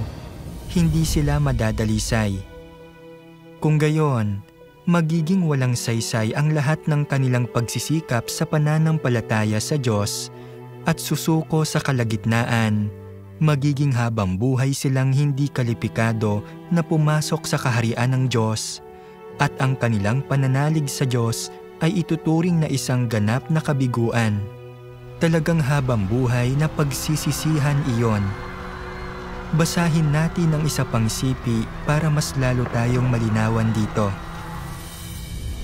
hindi sila madadalisay. Kung gayon, magiging walang saysay ang lahat ng kanilang pagsisikap sa pananampalataya sa Diyos at susuko sa kalagitnaan, magiging habang buhay silang hindi kalipikado na pumasok sa kaharian ng Diyos at ang kanilang pananalig sa Diyos ay ituturing na isang ganap na kabiguan. Talagang habang buhay na pagsisisihan iyon. Basahin natin ang isa pang sipi para mas lalo tayong malinawan dito.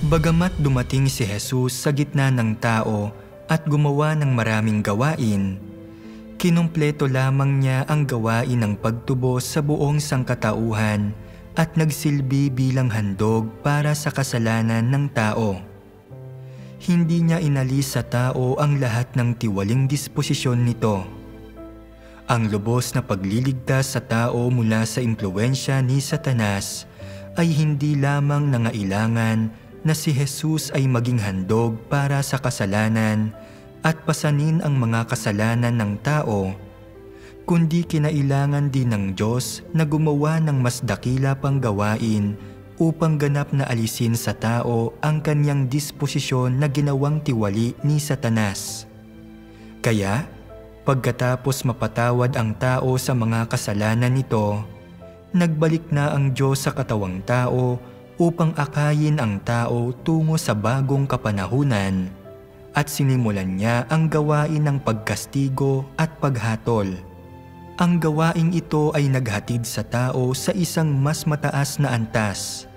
Bagamat dumating si Jesus sa gitna ng tao at gumawa ng maraming gawain, kinumpleto lamang niya ang gawain ng pagtubos sa buong sangkatauhan at nagsilbi bilang handog para sa kasalanan ng tao. Hindi niya inalis sa tao ang lahat ng tiwaling disposisyon nito. Ang lubos na pagliligtas sa tao mula sa impluwensya ni Satanas ay hindi lamang nangailangan na si Jesus ay maging handog para sa kasalanan at pasanin ang mga kasalanan ng tao, kundi kinailangan din ng Diyos na gumawa ng mas dakila pang gawain upang ganap na alisin sa tao ang kanyang disposisyon na ginawang tiwali ni Satanas. Kaya, pagkatapos mapatawad ang tao sa mga kasalanan nito, nagbalik na ang Diyos sa katawang tao upang akayin ang tao tungo sa bagong kapanahunan at sinimulan niya ang gawain ng pagkastigo at paghatol. Ang gawaing ito ay naghatid sa tao sa isang mas mataas na antas.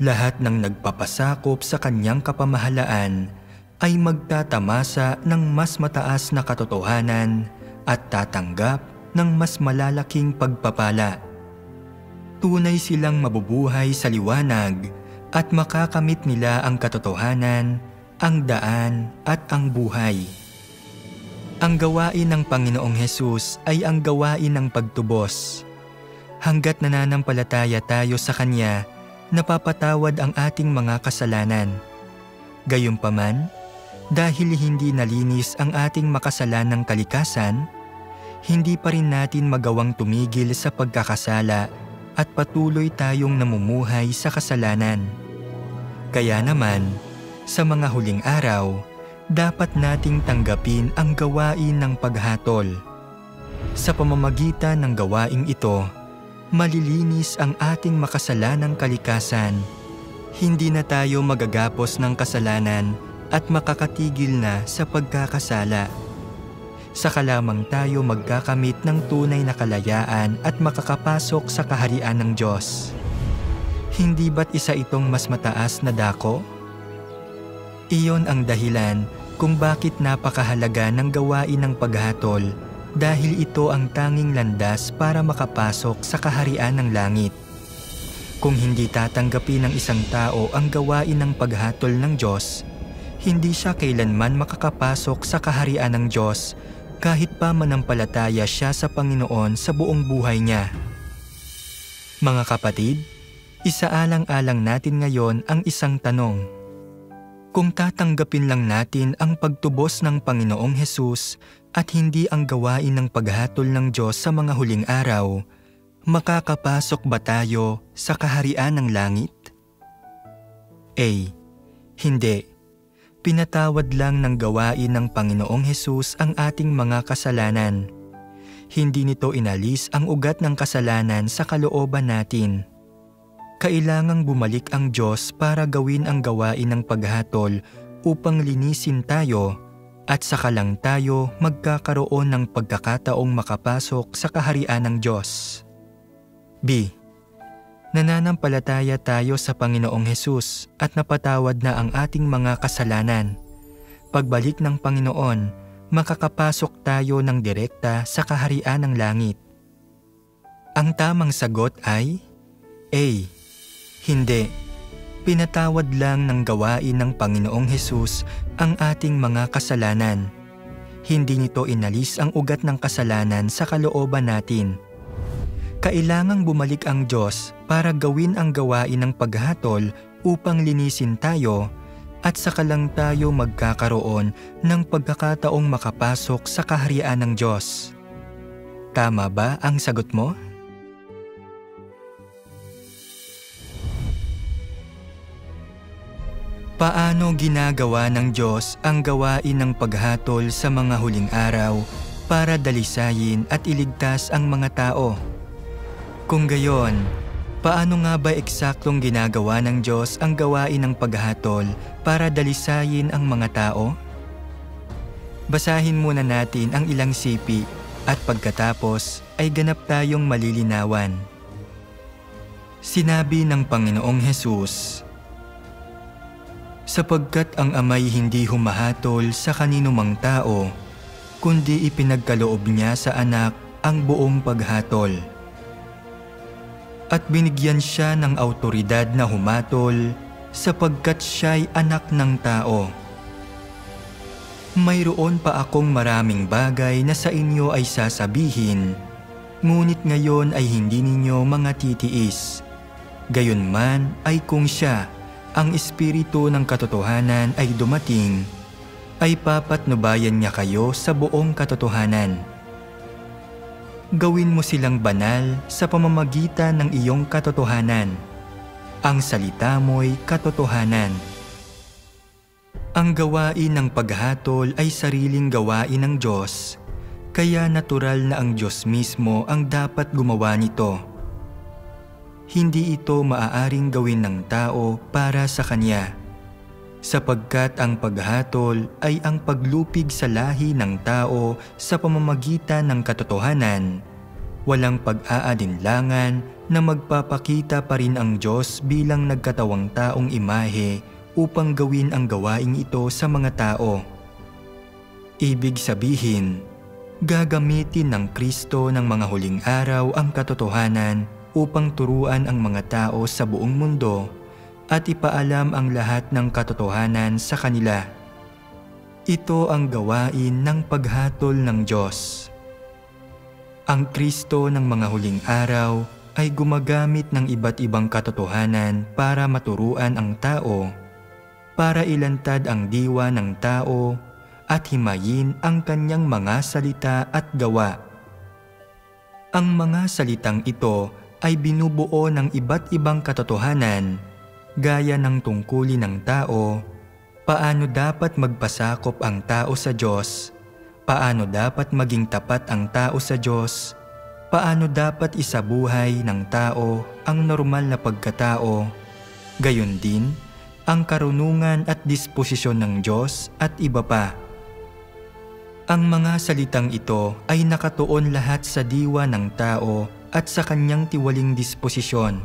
Lahat ng nagpapasakop sa kanyang kapamahalaan ay magtatamasa ng mas mataas na katotohanan at tatanggap ng mas malalaking pagpapala. Tunay silang mabubuhay sa liwanag at makakamit nila ang katotohanan, ang daan at ang buhay. Ang gawain ng Panginoong Hesus ay ang gawain ng pagtubos. Hanggat nananampalataya tayo sa Kanya, napapatawad ang ating mga kasalanan. Gayunpaman, dahil hindi nalinis ang ating makasalanang kalikasan, hindi pa rin natin magawang tumigil sa pagkakasala at patuloy tayong namumuhay sa kasalanan. Kaya naman, sa mga huling araw, dapat nating tanggapin ang gawain ng paghatol. Sa pamamagitan ng gawaing ito, malilinis ang ating makasalanang kalikasan. Hindi na tayo magagapos ng kasalanan at makakatigil na sa pagkakasala. Saka lamang tayo magkakamit ng tunay na kalayaan at makakapasok sa kaharian ng Diyos. Hindi ba't isa itong mas mataas na dako? Iyon ang dahilan kung bakit napakahalaga ng gawain ng paghatol, dahil ito ang tanging landas para makapasok sa kaharian ng langit. Kung hindi tatanggapin ng isang tao ang gawain ng paghatol ng Diyos, hindi siya kailanman makakapasok sa kaharian ng Diyos kahit pa manampalataya siya sa Panginoon sa buong buhay niya. Mga kapatid, isaalang-alang natin ngayon ang isang tanong. Kung tatanggapin lang natin ang pagtubos ng Panginoong Hesus at hindi ang gawain ng paghatol ng Diyos sa mga huling araw, makakapasok ba tayo sa kaharian ng langit? A. Hindi. Pinatawad lang ng gawain ng Panginoong Hesus ang ating mga kasalanan. Hindi nito inalis ang ugat ng kasalanan sa kalooban natin. Kailangang bumalik ang Diyos para gawin ang gawain ng paghatol upang linisin tayo at saka lang tayo magkakaroon ng pagkakataong makapasok sa kaharian ng Diyos. B. Nananampalataya tayo sa Panginoong Hesus at napatawad na ang ating mga kasalanan. Pagbalik ng Panginoon, makakapasok tayo ng direkta sa kaharian ng langit. Ang tamang sagot ay A. Hindi. Pinatawad lang ng gawain ng Panginoong Hesus ang ating mga kasalanan. Hindi nito inalis ang ugat ng kasalanan sa kalooban natin. Kailangang bumalik ang Diyos para gawin ang gawain ng paghatol upang linisin tayo at saka lang tayo magkakaroon ng pagkakataong makapasok sa kaharian ng Diyos. Tama ba ang sagot mo? Paano ginagawa ng Diyos ang gawain ng paghatol sa mga huling araw para dalisayin at iligtas ang mga tao? Kung gayon, paano nga ba eksaktong ginagawa ng Diyos ang gawain ng paghatol para dalisayin ang mga tao? Basahin muna natin ang ilang sipi at pagkatapos ay ganap tayong malilinawan. Sinabi ng Panginoong Hesus, sapagkat ang Amay hindi humahatol sa kaninumang tao, kundi ipinagkaloob niya sa anak ang buong paghatol. At binigyan siya ng awtoridad na humatol sapagkat siya'y anak ng tao. Mayroon pa akong maraming bagay na sa inyo ay sasabihin, ngunit ngayon ay hindi ninyo mga titiis. Gayunman ay kung siya, ang Espiritu ng katotohanan ay dumating, ay papatnubayan niya kayo sa buong katotohanan. Gawin mo silang banal sa pamamagitan ng iyong katotohanan. Ang salita mo'y katotohanan. Ang gawain ng paghatol ay sariling gawain ng Diyos, kaya natural na ang Diyos mismo ang dapat gumawa nito. Hindi ito maaaring gawin ng tao para sa Kanya, sapagkat ang paghatol ay ang paglupig sa lahi ng tao sa pamamagitan ng katotohanan. Walang pag-aadinlangan na magpapakita pa rin ang Diyos bilang nagkatawang taong imahe upang gawin ang gawaing ito sa mga tao. Ibig sabihin, gagamitin ng Kristo ng mga huling araw ang katotohanan upang turuan ang mga tao sa buong mundo at ipaalam ang lahat ng katotohanan sa kanila. Ito ang gawain ng paghatol ng Diyos. Ang Kristo ng mga huling araw ay gumagamit ng iba't ibang katotohanan para maturuan ang tao, para ilantad ang diwa ng tao at himayin ang kanyang mga salita at gawa. Ang mga salitang ito ay binubuo ng iba't ibang katotohanan gaya ng tungkulin ng tao, paano dapat magpasakop ang tao sa Diyos, paano dapat maging tapat ang tao sa Diyos, paano dapat isabuhay ng tao ang normal na pagkatao, gayon din ang karunungan at disposisyon ng Diyos at iba pa. Ang mga salitang ito ay nakatuon lahat sa diwa ng tao at sa kanyang tiwaling disposisyon.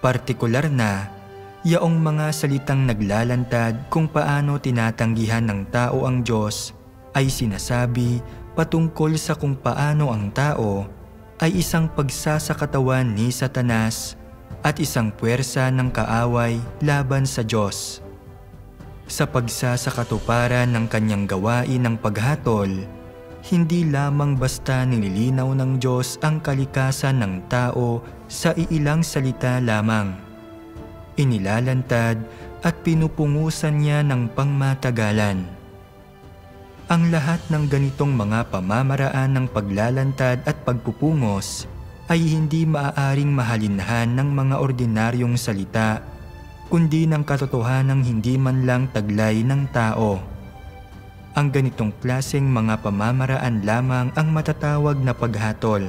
Partikular na, yaong mga salitang naglalantad kung paano tinatanggihan ng tao ang Diyos ay sinasabi patungkol sa kung paano ang tao ay isang pagsasakatawan ni Satanas at isang puwersa ng kaaway laban sa Diyos. Sa pagsasakatuparan ng kanyang gawain ng paghatol, hindi lamang basta nililinaw ng Diyos ang kalikasan ng tao sa iilang salita lamang. Inilalantad at pinupungusan niya ng pangmatagalan. Ang lahat ng ganitong mga pamamaraan ng paglalantad at pagpupungos ay hindi maaaring mahalinhan ng mga ordinaryong salita, kundi ng katotohanang hindi man lang taglay ng tao. Ang ganitong klaseng mga pamamaraan lamang ang matatawag na paghatol.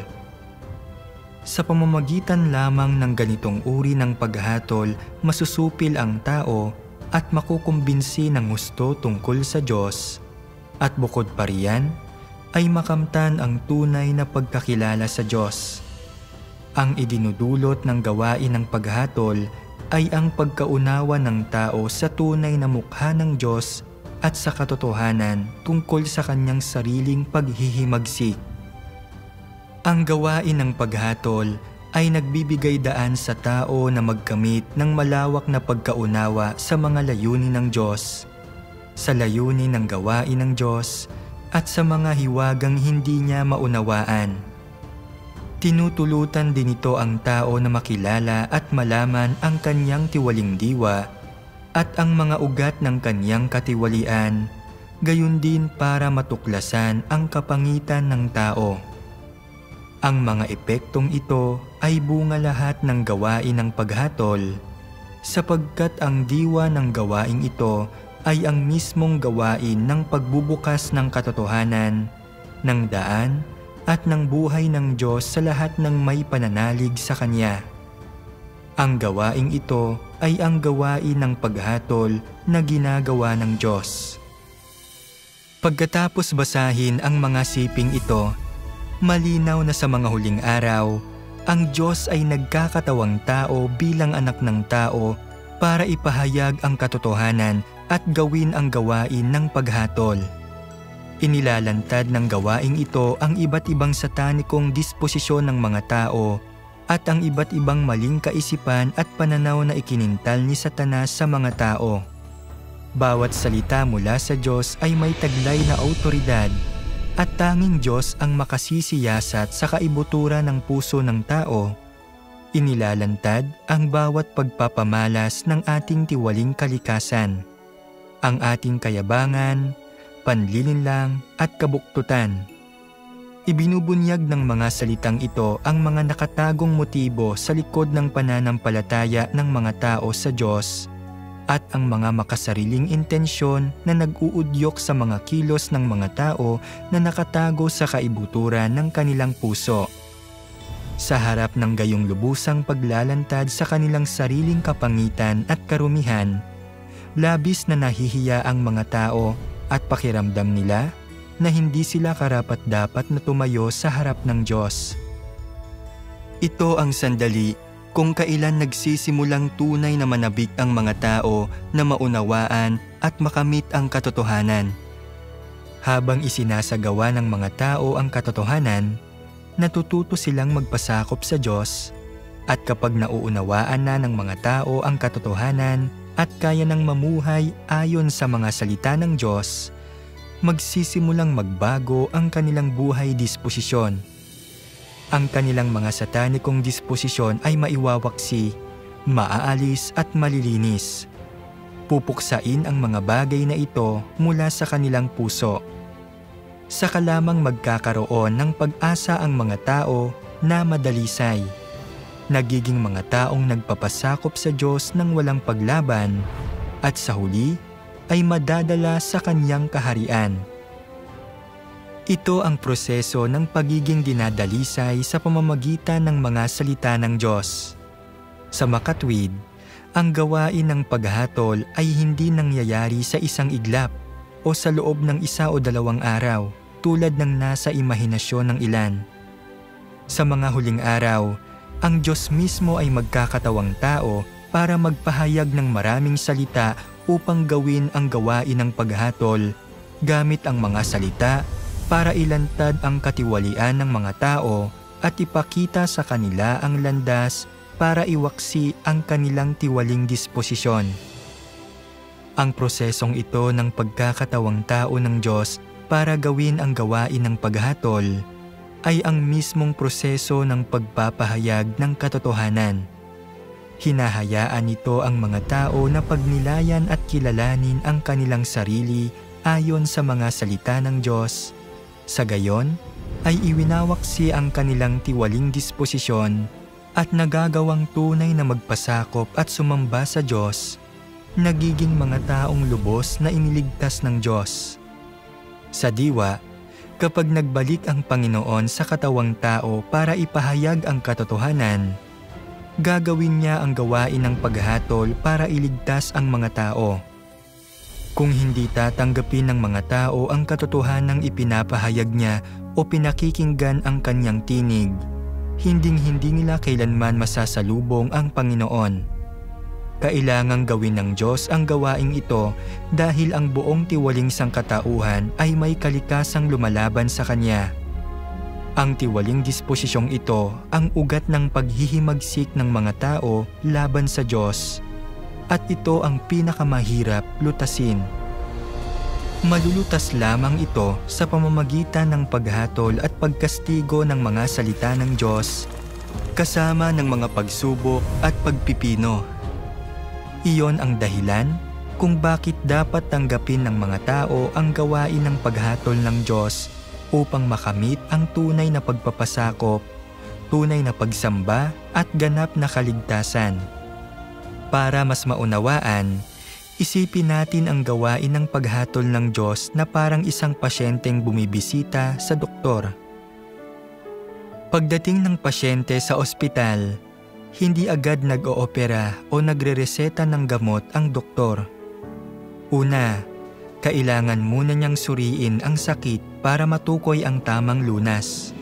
Sa pamamagitan lamang ng ganitong uri ng paghatol, masusupil ang tao at makukumbinsi ng husto tungkol sa Diyos. At bukod pa riyan, ay makamtan ang tunay na pagkakilala sa Diyos. Ang idinudulot ng gawain ng paghatol ay ang pagkaunawa ng tao sa tunay na mukha ng Diyos at sa katotohanan tungkol sa kanyang sariling paghihimagsik. Ang gawain ng paghatol ay nagbibigay daan sa tao na magkamit ng malawak na pagkaunawa sa mga layunin ng Diyos, sa layunin ng gawain ng Diyos at sa mga hiwagang hindi niya maunawaan. Tinutulutan din ito ang tao na makilala at malaman ang kanyang tiwaling diwa at ang mga ugat ng kanyang katiwalian, gayon din para matuklasan ang kapangitan ng tao. Ang mga epektong ito ay bunga lahat ng gawain ng paghatol, sapagkat ang diwa ng gawaing ito ay ang mismong gawain ng pagbubukas ng katotohanan, ng daan, at ng buhay ng Diyos sa lahat ng may pananalig sa Kanya. Ang gawaing ito ay ang gawain ng paghatol na ginagawa ng Diyos. Pagkatapos basahin ang mga siping ito, malinaw na sa mga huling araw, ang Diyos ay nagkakatawang tao bilang anak ng tao para ipahayag ang katotohanan at gawin ang gawain ng paghatol. Inilalantad ng gawaing ito ang iba't ibang satanikong disposisyon ng mga tao at ang iba't ibang maling kaisipan at pananaw na ikinintal ni Satanas sa mga tao. Bawat salita mula sa Diyos ay may taglay na awtoridad at tanging Diyos ang makasisiyasat sa kaibuturan ng puso ng tao. Inilalantad ang bawat pagpapamalas ng ating tiwaling kalikasan, ang ating kayabangan, panlilinlang at kabuktutan. Ibinubunyag ng mga salitang ito ang mga nakatagong motibo sa likod ng pananampalataya ng mga tao sa Diyos at ang mga makasariling intensyon na nag-uudyok sa mga kilos ng mga tao na nakatago sa kaibuturan ng kanilang puso. Sa harap ng gayong lubusang paglalantad sa kanilang sariling kapangitan at karumihan, labis na nahihiya ang mga tao at pakiramdam nila na hindi sila karapat-dapat na tumayo sa harap ng Diyos. Ito ang sandali kung kailan nagsisimulang tunay na manabik ang mga tao na maunawaan at makamit ang katotohanan. Habang isinasagawa ng mga tao ang katotohanan, natututo silang magpasakop sa Diyos, at kapag nauunawaan na ng mga tao ang katotohanan at kaya nang mamuhay ayon sa mga salita ng Diyos, magsisimulang magbago ang kanilang buhay disposisyon. Ang kanilang mga satanikong disposisyon ay maiwawaksi, maaalis at malilinis. Pupuksain ang mga bagay na ito mula sa kanilang puso. Saka lamang magkakaroon ng pag-asa ang mga tao na madalisay, nagiging mga taong nagpapasakop sa Diyos ng walang paglaban, at sa huli ay madadala sa Kanyang kaharian. Ito ang proseso ng pagiging dinadalisay sa pamamagitan ng mga salita ng Diyos. Sa makatwid, ang gawain ng paghatol ay hindi nangyayari sa isang iglap o sa loob ng 1 o 2 araw tulad ng nasa imahinasyon ng ilan. Sa mga huling araw, ang Diyos mismo ay magkakatawang tao para magpahayag ng maraming salita upang gawin ang gawain ng paghatol gamit ang mga salita para ilantad ang katiwalian ng mga tao at ipakita sa kanila ang landas para iwaksi ang kanilang tiwaling disposisyon. Ang prosesong ito ng pagkakatawang tao ng Diyos para gawin ang gawain ng paghatol ay ang mismong proseso ng pagpapahayag ng katotohanan. Hinahayaan nito ang mga tao na pagnilayan at kilalanin ang kanilang sarili ayon sa mga salita ng Diyos. Sa gayon, ay iwinawaksi ang kanilang tiwaling disposisyon at nagagawang tunay na magpasakop at sumamba sa Diyos, nagiging mga taong lubos na iniligtas ng Diyos. Sa diwa, kapag nagbalik ang Panginoon sa katawang tao para ipahayag ang katotohanan, gagawin niya ang gawain ng paghatol para iligtas ang mga tao. Kung hindi tatanggapin ng mga tao ang katotohanang ipinapahayag niya o pinakikinggan ang kanyang tinig, hinding-hindi nila kailanman masasalubong ang Panginoon. Kailangang gawin ng Diyos ang gawaing ito dahil ang buong tiwaling sangkatauhan ay may kalikasang lumalaban sa Kanya. Ang tiwaling disposisyong ito ang ugat ng paghihimagsik ng mga tao laban sa Diyos. At ito ang pinakamahirap lutasin. Malulutas lamang ito sa pamamagitan ng paghatol at pagkastigo ng mga salita ng Diyos, kasama ng mga pagsubok at pagpipino. Iyon ang dahilan kung bakit dapat tanggapin ng mga tao ang gawain ng paghatol ng Diyos upang makamit ang tunay na pagpapasakop, tunay na pagsamba at ganap na kaligtasan. Para mas maunawaan, isipin natin ang gawain ng paghatol ng Diyos na parang isang pasyenteng bumibisita sa doktor. Pagdating ng pasyente sa ospital, hindi agad nag-oopera o nagrereseta ng gamot ang doktor. Una, kailangan muna niyang suriin ang sakit para matukoy ang tamang lunas.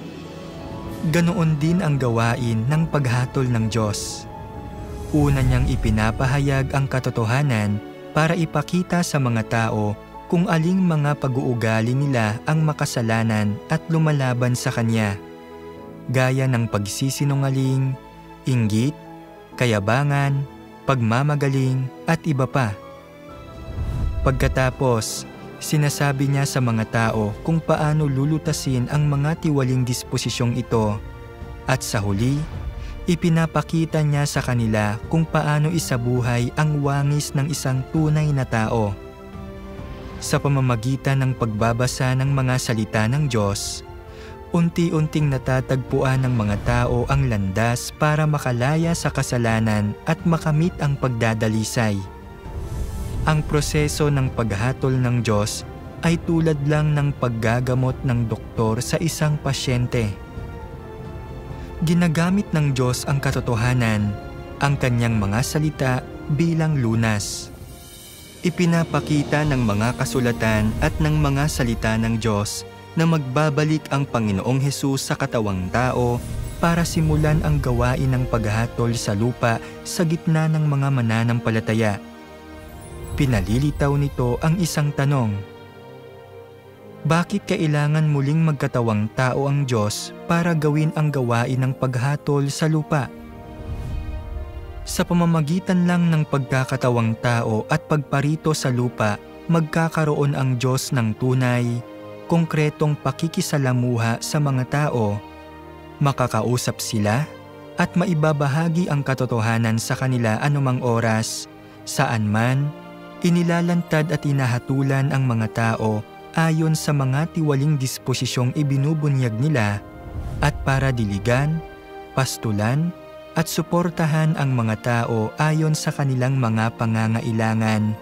Ganoon din ang gawain ng paghatol ng Diyos. Una niyang ipinapahayag ang katotohanan para ipakita sa mga tao kung aling mga pag-uugali nila ang makasalanan at lumalaban sa Kanya, gaya ng pagsisinungaling, inggit, kayabangan, pagmamagaling at iba pa. Pagkatapos, sinasabi niya sa mga tao kung paano lulutasin ang mga tiwaling disposisyong ito at sa huli, ipinapakita niya sa kanila kung paano isabuhay ang wangis ng isang tunay na tao. Sa pamamagitan ng pagbabasa ng mga salita ng Diyos, unti-unting natatagpuan ng mga tao ang landas para makalaya sa kasalanan at makamit ang pagdadalisay. Ang proseso ng paghatol ng Diyos ay tulad lang ng paggagamot ng doktor sa isang pasyente. Ginagamit ng Diyos ang katotohanan, ang Kanyang mga salita bilang lunas. Ipinapakita ng mga kasulatan at ng mga salita ng Diyos na magbabalik ang Panginoong Hesus sa katawang tao para simulan ang gawain ng paghatol sa lupa sa gitna ng mga mananampalataya. Pinalilitaw nito ang isang tanong. Bakit kailangan muling magkatawang tao ang Diyos para gawin ang gawain ng paghatol sa lupa? Sa pamamagitan lang ng pagkakatawang tao at pagparito sa lupa, magkakaroon ang Diyos ng tunay, konkretong pakikisalamuha sa mga tao, makakausap sila at maibabahagi ang katotohanan sa kanila anumang oras, saan man, inilalantad at inahatulan ang mga tao ayon sa mga tiwaling disposisyong ibinubunyag nila at para diligan, pastulan, at suportahan ang mga tao ayon sa kanilang mga pangangailangan.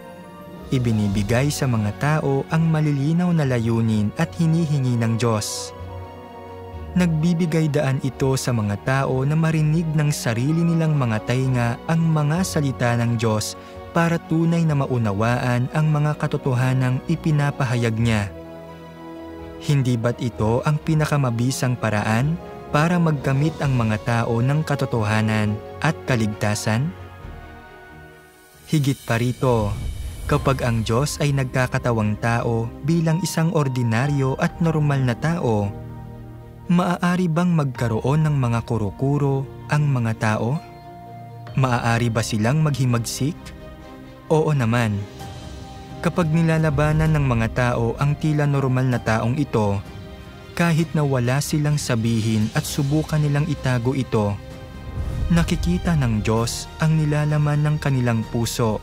Ibinibigay sa mga tao ang malilinaw na layunin at hinihingi ng Diyos. Nagbibigay daan ito sa mga tao na marinig ng sarili nilang mga tainga ang mga salita ng Diyos para tunay na maunawaan ang mga katotohanang ipinapahayag niya. Hindi ba't ito ang pinakamabisang paraan para magkamit ang mga tao ng katotohanan at kaligtasan? Higit pa rito, kapag ang Diyos ay nagkakatawang tao bilang isang ordinaryo at normal na tao, maaari bang magkaroon ng mga kuro-kuro ang mga tao? Maaari ba silang maghimagsik? Oo naman. Kapag nilalabanan ng mga tao ang tila normal na taong ito, kahit na wala silang sabihin at subukan nilang itago ito, nakikita ng Diyos ang nilalaman ng kanilang puso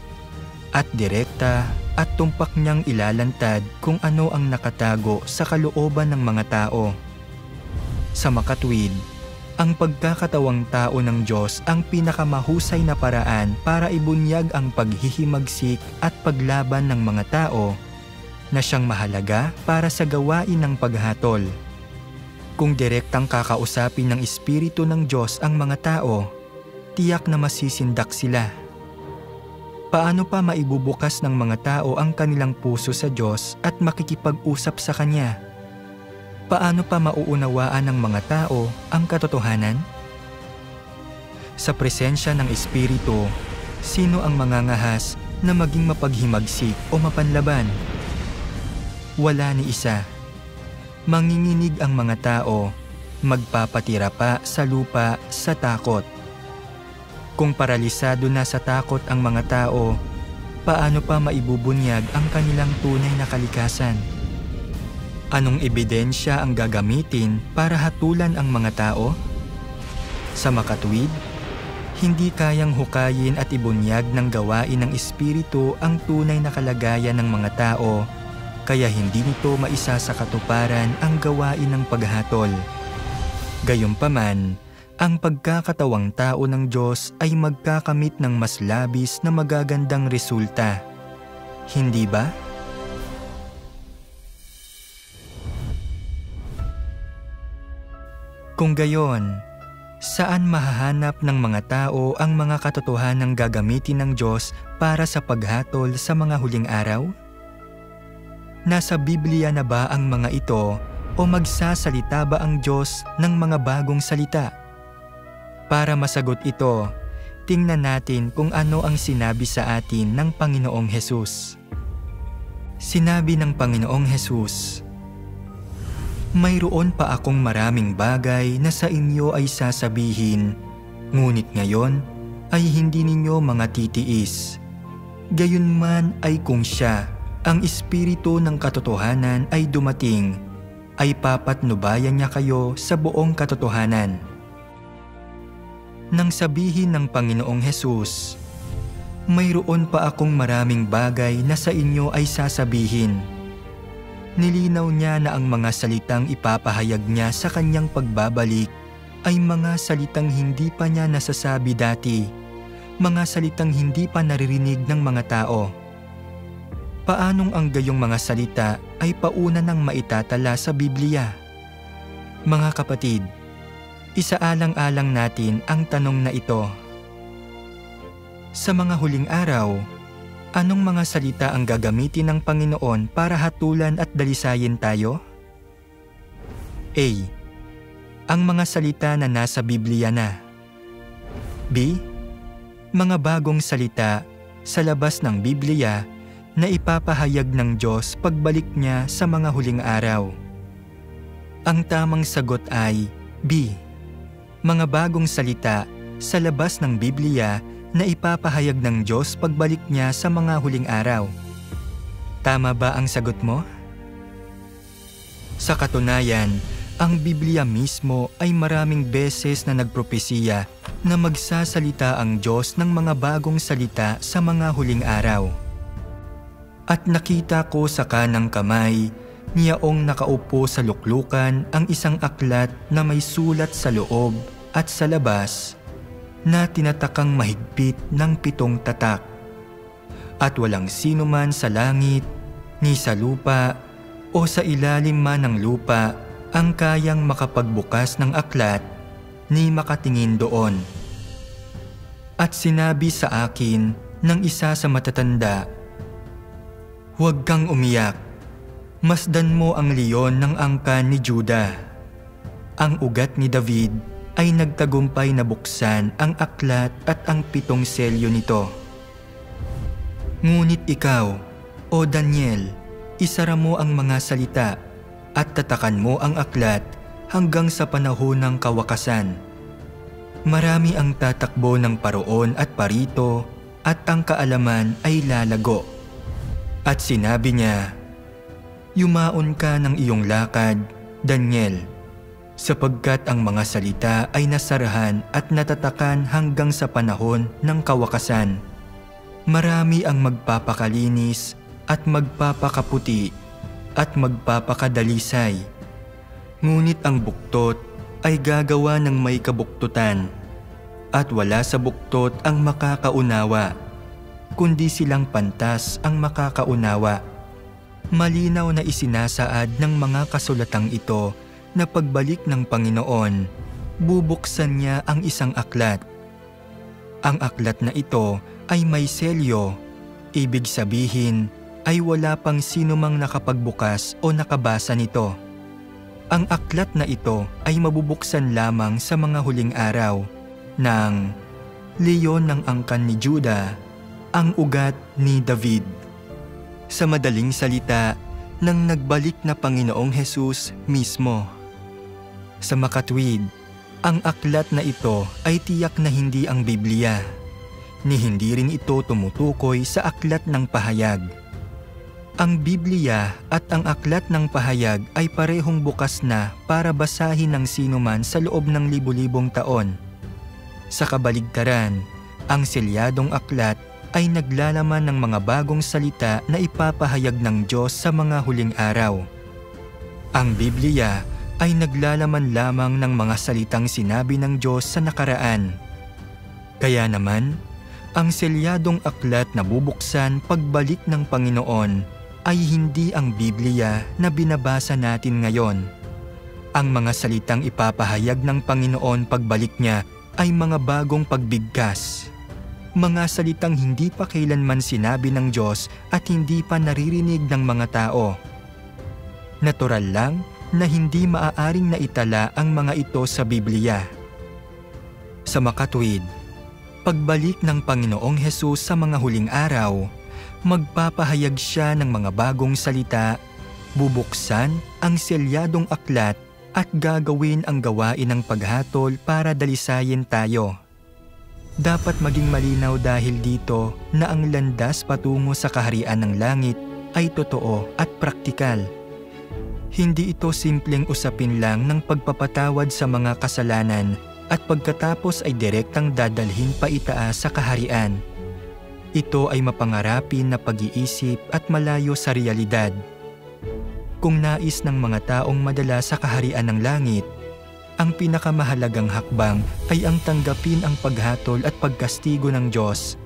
at direkta at tumpak niyang ilalantad kung ano ang nakatago sa kalooban ng mga tao. Sa makatwid, ang pagkakatawang tao ng Diyos ang pinakamahusay na paraan para ibunyag ang paghihimagsik at paglaban ng mga tao na siyang mahalaga para sa gawain ng paghatol. Kung direktang kakausapin ng Espiritu ng Diyos ang mga tao, tiyak na masisindak sila. Paano pa maibubukas ng mga tao ang kanilang puso sa Diyos at makikipag-usap sa Kanya? Paano pa mauunawaan ng mga tao ang katotohanan? Sa presensya ng Espiritu, sino ang mangangahas na maging mapaghimagsik o mapanlaban? Wala ni isa. Manginginig ang mga tao, magpapatira pa sa lupa sa takot. Kung paralisado na sa takot ang mga tao, paano pa maibubunyag ang kanilang tunay na kalikasan? Anong ebidensya ang gagamitin para hatulan ang mga tao? Sa makatwid, hindi kayang hukayin at ibunyag ng gawain ng Espiritu ang tunay na kalagayan ng mga tao, kaya hindi nito maisa sa katuparan ang gawain ng paghatol. Gayunpaman, ang pagkakatawang tao ng Diyos ay magkakamit ng mas labis na magagandang resulta. Hindi ba? Kung gayon, saan mahahanap ng mga tao ang mga katotohanang gagamitin ng Diyos para sa paghatol sa mga huling araw? Nasa Biblia na ba ang mga ito o magsasalita ba ang Diyos ng mga bagong salita? Para masagot ito, tingnan natin kung ano ang sinabi sa atin ng Panginoong Hesus. Sinabi ng Panginoong Hesus, "Mayroon pa akong maraming bagay na sa inyo ay sasabihin, ngunit ngayon ay hindi ninyo mga titiis. Gayunman ay kung siya, ang Espiritu ng katotohanan ay dumating, ay papatnubayan niya kayo sa buong katotohanan." Nang sabihin ng Panginoong Hesus, "Mayroon pa akong maraming bagay na sa inyo ay sasabihin," nilinaw niya na ang mga salitang ipapahayag niya sa kanyang pagbabalik ay mga salitang hindi pa niya nasasabi dati, mga salitang hindi pa naririnig ng mga tao. Paanong ang gayong mga salita ay pauna ng maitatala sa Biblia? Mga kapatid, isaalang-alang natin ang tanong na ito. Sa mga huling araw, anong mga salita ang gagamitin ng Panginoon para hatulan at dalisayin tayo? A. Ang mga salita na nasa Biblia na. B. Mga bagong salita sa labas ng Biblia na ipapahayag ng Diyos pagbalik niya sa mga huling araw. Ang tamang sagot ay B. Mga bagong salita sa labas ng Biblia na ipapahayag ng Diyos pagbalik niya sa mga huling araw. Tama ba ang sagot mo? Sa katunayan, ang Biblia mismo ay maraming beses na nagpropesiya na magsasalita ang Diyos ng mga bagong salita sa mga huling araw. At nakita ko sa kanang kamay, niyaong nakaupo sa luklukan ang isang aklat na may sulat sa loob at sa labas, na tinatakang mahigpit ng 7 tatak. At walang sino man sa langit, ni sa lupa, o sa ilalim man ng lupa ang kayang makapagbukas ng aklat ni makatingin doon. At sinabi sa akin ng isa sa matatanda, "Huwag kang umiyak. Masdan mo ang leon ng angkan ni Juda. Ang ugat ni David ay nagtagumpay na buksan ang aklat at ang 7 selyo nito. Ngunit ikaw, o Daniel, isara mo ang mga salita at tatakan mo ang aklat hanggang sa panahon ng kawakasan. Marami ang tatakbo ng paroon at parito at ang kaalaman ay lalago." At sinabi niya, "Yumaon ka ng iyong lakad, Daniel, sapagkat ang mga salita ay nasarahan at natatakan hanggang sa panahon ng kawakasan. Marami ang magpapakalinis at magpapakaputi at magpapakadalisay. Ngunit ang buktot ay gagawa ng may kabuktutan, at wala sa buktot ang makakaunawa, kundi silang pantas ang makakaunawa. Malinaw na isinasaad ng mga kasulatang ito na pagbalik ng Panginoon, bubuksan niya ang isang aklat. Ang aklat na ito ay may selyo, ibig sabihin ay wala pang sinumang nakapagbukas o nakabasa nito. Ang aklat na ito ay mabubuksan lamang sa mga huling araw ng leon ng angkan ni Juda, ang ugat ni David." Sa madaling salita, ng nagbalik na Panginoong Hesus mismo. Sa makatwid, ang aklat na ito ay tiyak na hindi ang Biblia, ni hindi rin ito tumutukoy sa aklat ng pahayag. Ang Biblia at ang aklat ng pahayag ay parehong bukas na para basahin ng sinuman sa loob ng libu-libong taon. Sa kabaligtaran, ang selyadong aklat ay naglalaman ng mga bagong salita na ipapahayag ng Diyos sa mga huling araw. Ang Biblia ay naglalaman lamang ng mga salitang sinabi ng Diyos sa nakaraan. Kaya naman, ang selyadong aklat na bubuksan pagbalik ng Panginoon ay hindi ang Biblia na binabasa natin ngayon. Ang mga salitang ipapahayag ng Panginoon pagbalik niya ay mga bagong pagbigkas. Mga salitang hindi pa kailanman sinabi ng Diyos at hindi pa naririnig ng mga tao. Natural lang na hindi maaaring naitala ang mga ito sa Biblia. Sa makatwid, pagbalik ng Panginoong Hesus sa mga huling araw, magpapahayag siya ng mga bagong salita, bubuksan ang selyadong aklat at gagawin ang gawain ng paghatol para dalisayin tayo. Dapat maging malinaw dahil dito na ang landas patungo sa kaharian ng langit ay totoo at praktikal. Hindi ito simpleng usapin lang ng pagpapatawad sa mga kasalanan at pagkatapos ay direktang dadalhin pa itaas sa kaharian. Ito ay mapangarapin na pag-iisip at malayo sa realidad. Kung nais ng mga taong madala sa kaharian ng langit, ang pinakamahalagang hakbang ay ang tanggapin ang paghatol at pagkastigo ng Diyos.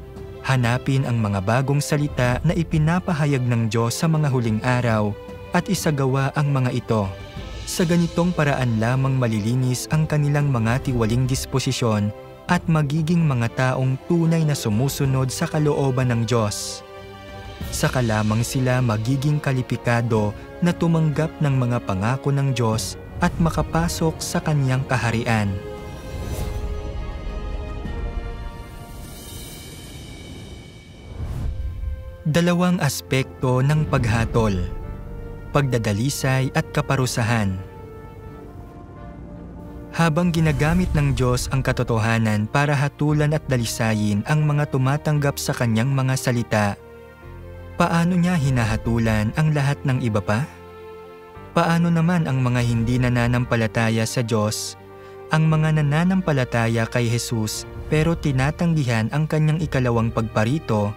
Hanapin ang mga bagong salita na ipinapahayag ng Diyos sa mga huling araw at isagawa ang mga ito. Sa ganitong paraan lamang malilinis ang kanilang mga tiwaling disposisyon at magiging mga taong tunay na sumusunod sa kalooban ng Diyos. Saka lamang sila magiging kalipikado na tumanggap ng mga pangako ng Diyos at makapasok sa kanyang kaharian. Dalawang aspekto ng paghatol: pagdadalisay at kaparusahan. Habang ginagamit ng Diyos ang katotohanan para hatulan at dalisayin ang mga tumatanggap sa kanyang mga salita, paano niya hinahatulan ang lahat ng iba pa? Paano naman ang mga hindi nananampalataya sa Diyos, ang mga nananampalataya kay Jesus pero tinatanggihan ang kanyang ikalawang pagparito,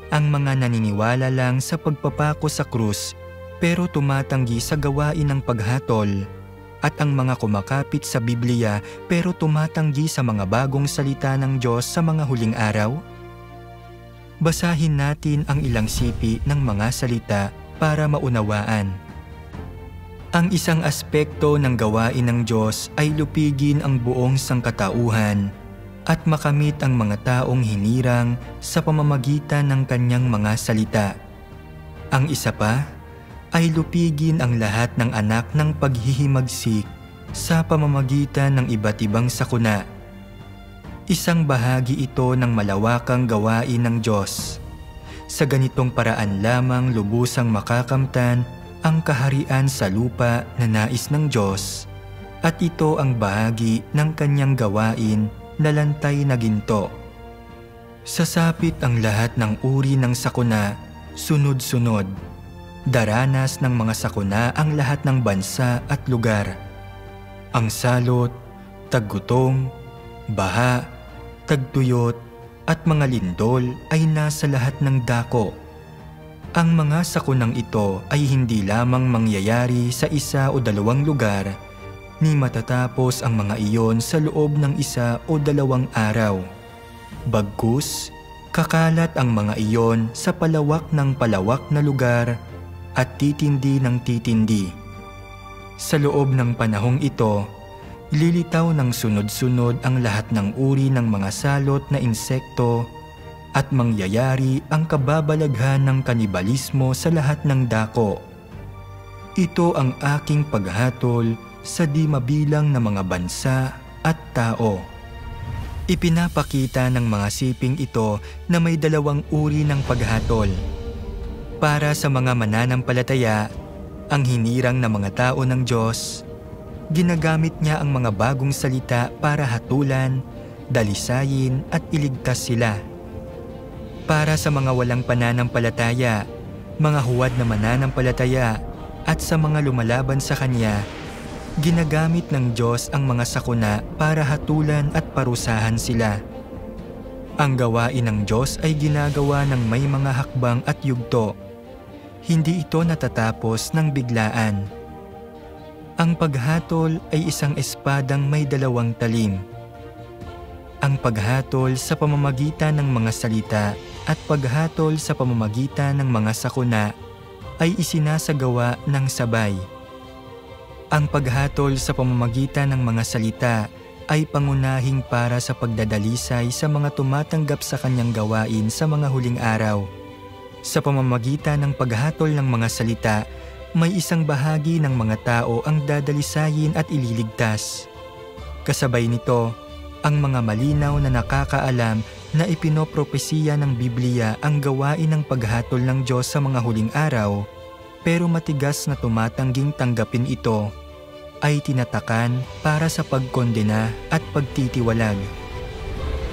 ang mga naniniwala lang sa pagpapako sa krus pero tumatanggi sa gawain ng paghatol, at ang mga kumakapit sa Biblia pero tumatanggi sa mga bagong salita ng Diyos sa mga huling araw? Basahin natin ang ilang sipi ng mga salita para maunawaan. Ang isang aspekto ng gawain ng Diyos ay lupigin ang buong sangkatauhan at makamit ang mga taong hinirang sa pamamagitan ng kanyang mga salita. Ang isa pa ay lupigin ang lahat ng anak ng paghihimagsik sa pamamagitan ng iba't ibang sakuna. Isang bahagi ito ng malawakang gawain ng Diyos. Sa ganitong paraan lamang lubusang makakamtan ang kaharian sa lupa na nais ng Diyos, at ito ang bahagi ng kanyang gawain na lantay na ginto. Sasapit ang lahat ng uri ng sakuna, sunod-sunod. Daranas ng mga sakuna ang lahat ng bansa at lugar. Ang salot, taggutong, baha, tagtuyot at mga lindol ay nasa lahat ng dako. Ang mga sakunang ito ay hindi lamang mangyayari sa isa o dalawang lugar, ni matatapos ang mga iyon sa loob ng isa o dalawang araw. Bagkus, kakalat ang mga iyon sa palawak na lugar at titindi ng titindi. Sa loob ng panahong ito, lilitaw ng sunod-sunod ang lahat ng uri ng mga salot na insekto at mangyayari ang kababalaghan ng kanibalismo sa lahat ng dako. Ito ang aking paghatol sa di mabilang na mga bansa at tao. Ipinapakita ng mga siping ito na may dalawang uri ng paghatol. Para sa mga mananampalataya, ang hinirang na mga tao ng Diyos, ginagamit niya ang mga bagong salita para hatulan, dalisayin at iligtas sila. Para sa mga walang pananampalataya, mga huwad na mananampalataya at sa mga lumalaban sa Kanya, ginagamit ng Diyos ang mga sakuna para hatulan at parusahan sila. Ang gawain ng Diyos ay ginagawa ng may mga hakbang at yugto. Hindi ito natatapos ng biglaan. Ang paghatol ay isang espadang may dalawang talim. Ang paghatol sa pamamagitan ng mga salita at paghatol sa pamamagitan ng mga sakuna ay isinasagawa ng sabay. Ang paghatol sa pamamagitan ng mga salita ay pangunahing para sa pagdadalisay sa mga tumatanggap sa kanyang gawain sa mga huling araw. Sa pamamagitan ng paghatol ng mga salita, may isang bahagi ng mga tao ang dadalisayin at ililigtas. Kasabay nito, ang mga malinaw na nakakaalam na ipinopropesiya ng Biblia ang gawain ng paghatol ng Diyos sa mga huling araw, pero matigas na tumatangging tanggapin ito, ay tinatakan para sa pagkondena at pagtitiwalag.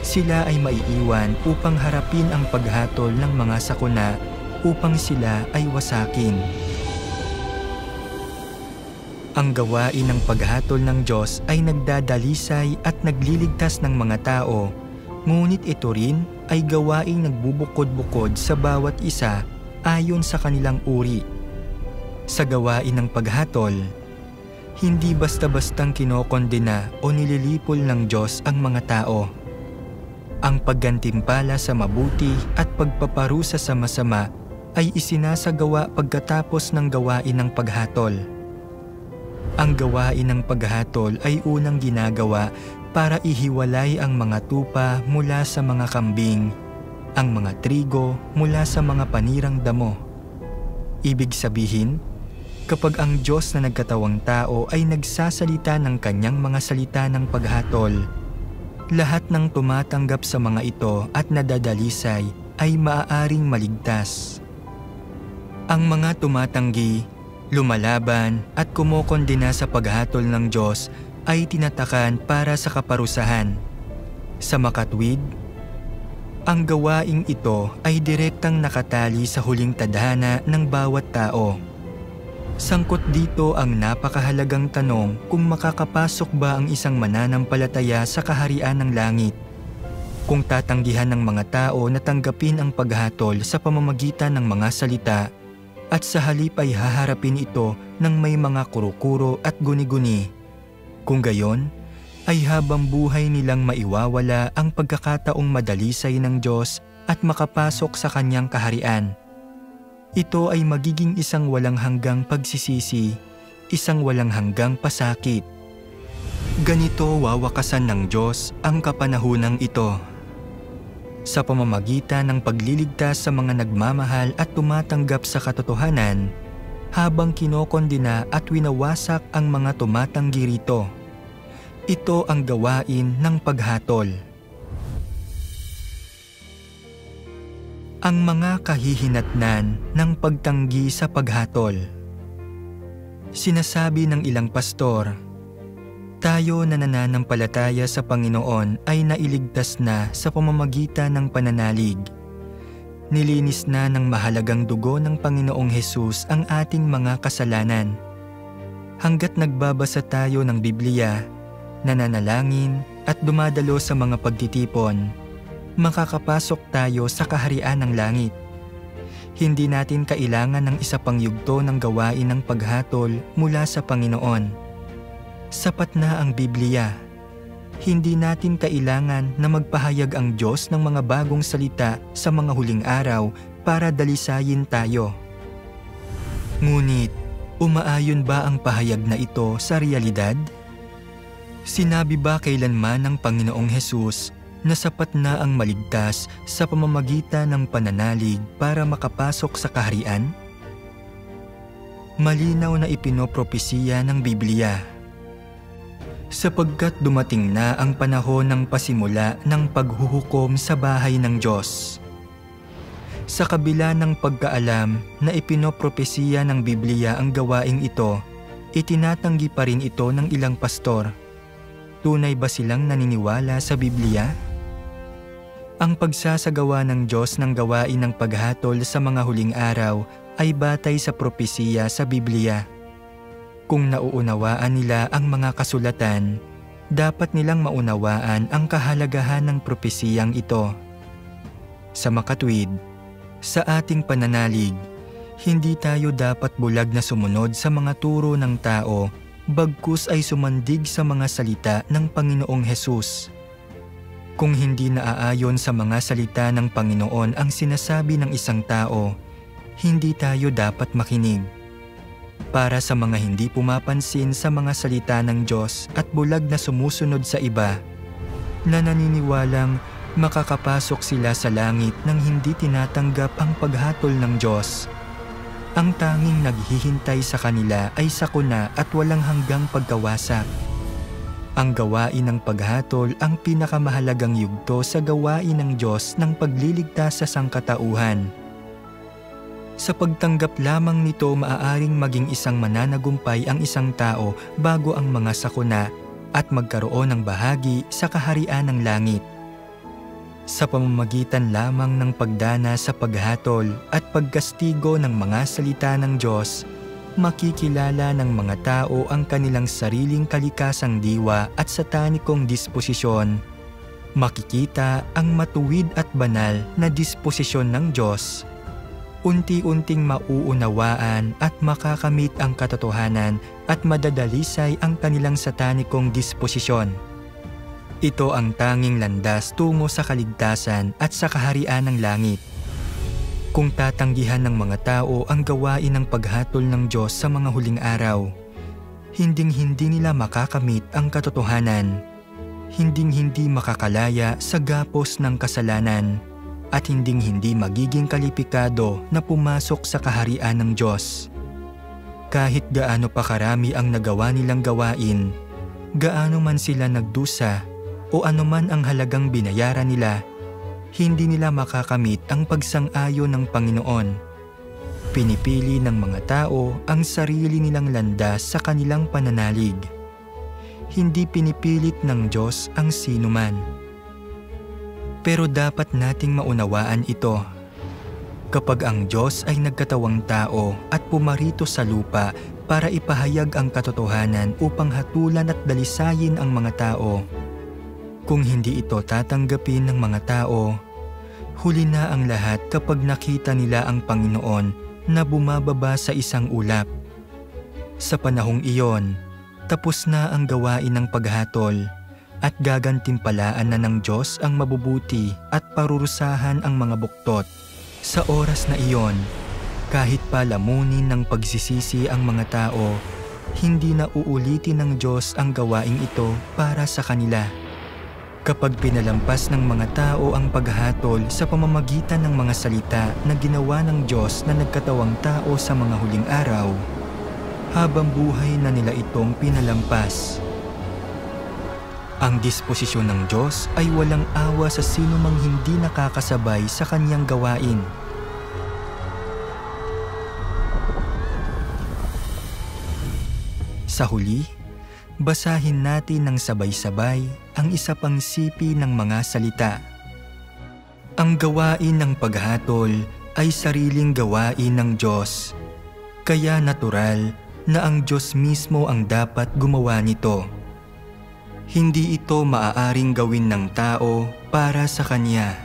Sila ay maiiwan upang harapin ang paghatol ng mga sakuna upang sila ay wasakin. Ang gawain ng paghatol ng Diyos ay nagdadalisay at nagliligtas ng mga tao, ngunit ito rin ay gawaing nagbubukod-bukod sa bawat isa ayon sa kanilang uri. Sa gawain ng paghatol, hindi basta-bastang kinokondena o nililipol ng Diyos ang mga tao. Ang paggantimpala sa mabuti at pagpaparusa sa masama ay isinasagawa pagkatapos ng gawain ng paghatol. Ang gawain ng paghatol ay unang ginagawa para ihiwalay ang mga tupa mula sa mga kambing, ang mga trigo mula sa mga panirang damo. Ibig sabihin, kapag ang Diyos na nagkatawang tao ay nagsasalita ng kanyang mga salita ng paghatol, lahat ng tumatanggap sa mga ito at nadadalisay ay maaaring maligtas. Ang mga tumatanggi, lumalaban at kumokondena sa paghatol ng Diyos ay tinatakan para sa kaparusahan. Sa makatwid, ang gawaing ito ay direktang nakatali sa huling tadhana ng bawat tao. Sangkot dito ang napakahalagang tanong kung makakapasok ba ang isang mananampalataya sa kaharian ng langit. Kung tatanggihan ng mga tao na tanggapin ang paghatol sa pamamagitan ng mga salita, at sa halip ay haharapin ito ng may mga kuro-kuro at guni-guni, Kung gayon, ay habang buhay nilang maiwawala ang pagkakataong madalisay ng Diyos at makapasok sa Kanyang kaharian. Ito ay magiging isang walang hanggang pagsisisi, isang walang hanggang pasakit. Ganito wawakasan ng Diyos ang kapanahunang ito. Sa pamamagitan ng pagliligtas sa mga nagmamahal at tumatanggap sa katotohanan, habang kinokondena at winawasak ang mga tumatanggi rito. Ito ang gawain ng paghatol. Ang mga kahihinatnan ng pagtanggi sa paghatol. Sinasabi ng ilang pastor, tayo na nananampalataya sa Panginoon ay nailigtas na sa pamamagitan ng pananalig. Nilinis na ng mahalagang dugo ng Panginoong Hesus ang ating mga kasalanan. Hanggat nagbabasa tayo ng Biblia, nananalangin at dumadalo sa mga pagtitipon, makakapasok tayo sa kaharian ng langit. Hindi natin kailangan ng isa pang yugto ng gawain ng paghatol mula sa Panginoon. Sapat na ang Biblia. Hindi natin kailangan na magpahayag ang Diyos ng mga bagong salita sa mga huling araw para dalisayin tayo. Ngunit, umaayon ba ang pahayag na ito sa realidad? Sinabi ba kailanman ng Panginoong Hesus na sapat na ang maligtas sa pamamagitan ng pananalig para makapasok sa kaharian? Malinaw na ipinopropesiya ng Biblia. Sapagkat dumating na ang panahon ng pasimula ng paghuhukom sa bahay ng Diyos. Sa kabila ng pagkaalam na ipinopropesiya ng Biblia ang gawaing ito, itinatanggi pa rin ito ng ilang pastor. Tunay ba silang naniniwala sa Biblia? Ang pagsasagawa ng Diyos ng gawain ng paghatol sa mga huling araw ay batay sa propesiya sa Biblia. Kung nauunawaan nila ang mga kasulatan, dapat nilang maunawaan ang kahalagahan ng propesiyang ito. Sa makatwid, sa ating pananalig, hindi tayo dapat bulag na sumunod sa mga turo ng tao, bagkus ay sumandig sa mga salita ng Panginoong Hesus. Kung hindi naaayon sa mga salita ng Panginoon ang sinasabi ng isang tao, hindi tayo dapat makinig. Para sa mga hindi pumapansin sa mga salita ng Diyos at bulag na sumusunod sa iba, na naniniwalang makakapasok sila sa langit nang hindi tinatanggap ang paghatol ng Diyos. Ang tanging naghihintay sa kanila ay sakuna at walang hanggang pagkawasak. Ang gawain ng paghatol ang pinakamahalagang yugto sa gawain ng Diyos ng pagliligtas sa sangkatauhan. Sa pagtanggap lamang nito maaaring maging isang mananagumpay ang isang tao bago ang mga sakuna at magkaroon ng bahagi sa kaharian ng langit. Sa pamamagitan lamang ng pagdana sa paghatol at pagkastigo ng mga salita ng Diyos, makikilala ng mga tao ang kanilang sariling kalikasang diwa at satanikong disposisyon. Makikita ang matuwid at banal na disposisyon ng Diyos. Unti-unting mauunawaan at makakamit ang katotohanan at madadalisay ang kanilang satanikong disposisyon. Ito ang tanging landas tungo sa kaligtasan at sa kaharian ng langit. Kung tatanggihan ng mga tao ang gawain ng paghatol ng Diyos sa mga huling araw, hinding-hindi nila makakamit ang katotohanan, hinding-hindi makakalaya sa gapos ng kasalanan, at hinding-hindi magiging kalipikado na pumasok sa kaharian ng Diyos. Kahit gaano pa karami ang nagawa nilang gawain, gaano man sila nagdusa o anuman ang halagang binayaran nila, hindi nila makakamit ang pagsang-ayon ng Panginoon. Pinipili ng mga tao ang sarili nilang landas sa kanilang pananalig. Hindi pinipilit ng Diyos ang sinuman. Pero dapat nating maunawaan ito. Kapag ang Diyos ay nagkatawang tao at pumarito sa lupa para ipahayag ang katotohanan upang hatulan at dalisayin ang mga tao, kung hindi ito tatanggapin ng mga tao, huli na ang lahat kapag nakita nila ang Panginoon na bumababa sa isang ulap. Sa panahong iyon, Patapos na ang gawain ng paghatol at gagantimpalaan na ng Diyos ang mabubuti at parurusahan ang mga buktot. Sa oras na iyon, kahit palamunin ng pagsisisi ang mga tao, hindi na uulitin ng Diyos ang gawaing ito para sa kanila. Kapag pinalampas ng mga tao ang paghatol sa pamamagitan ng mga salita na ginawa ng Diyos na nagkatawang tao sa mga huling araw, habang buhay na nila itong pinalampas. Ang disposisyon ng Diyos ay walang awa sa sino mang hindi nakakasabay sa kanyang gawain. Sa huli, basahin natin ng sabay-sabay ang isa pang sipi ng mga salita. Ang gawain ng paghatol ay sariling gawain ng Diyos, kaya natural na ang Diyos mismo ang dapat gumawa nito. Hindi ito maaaring gawin ng tao para sa Kanya,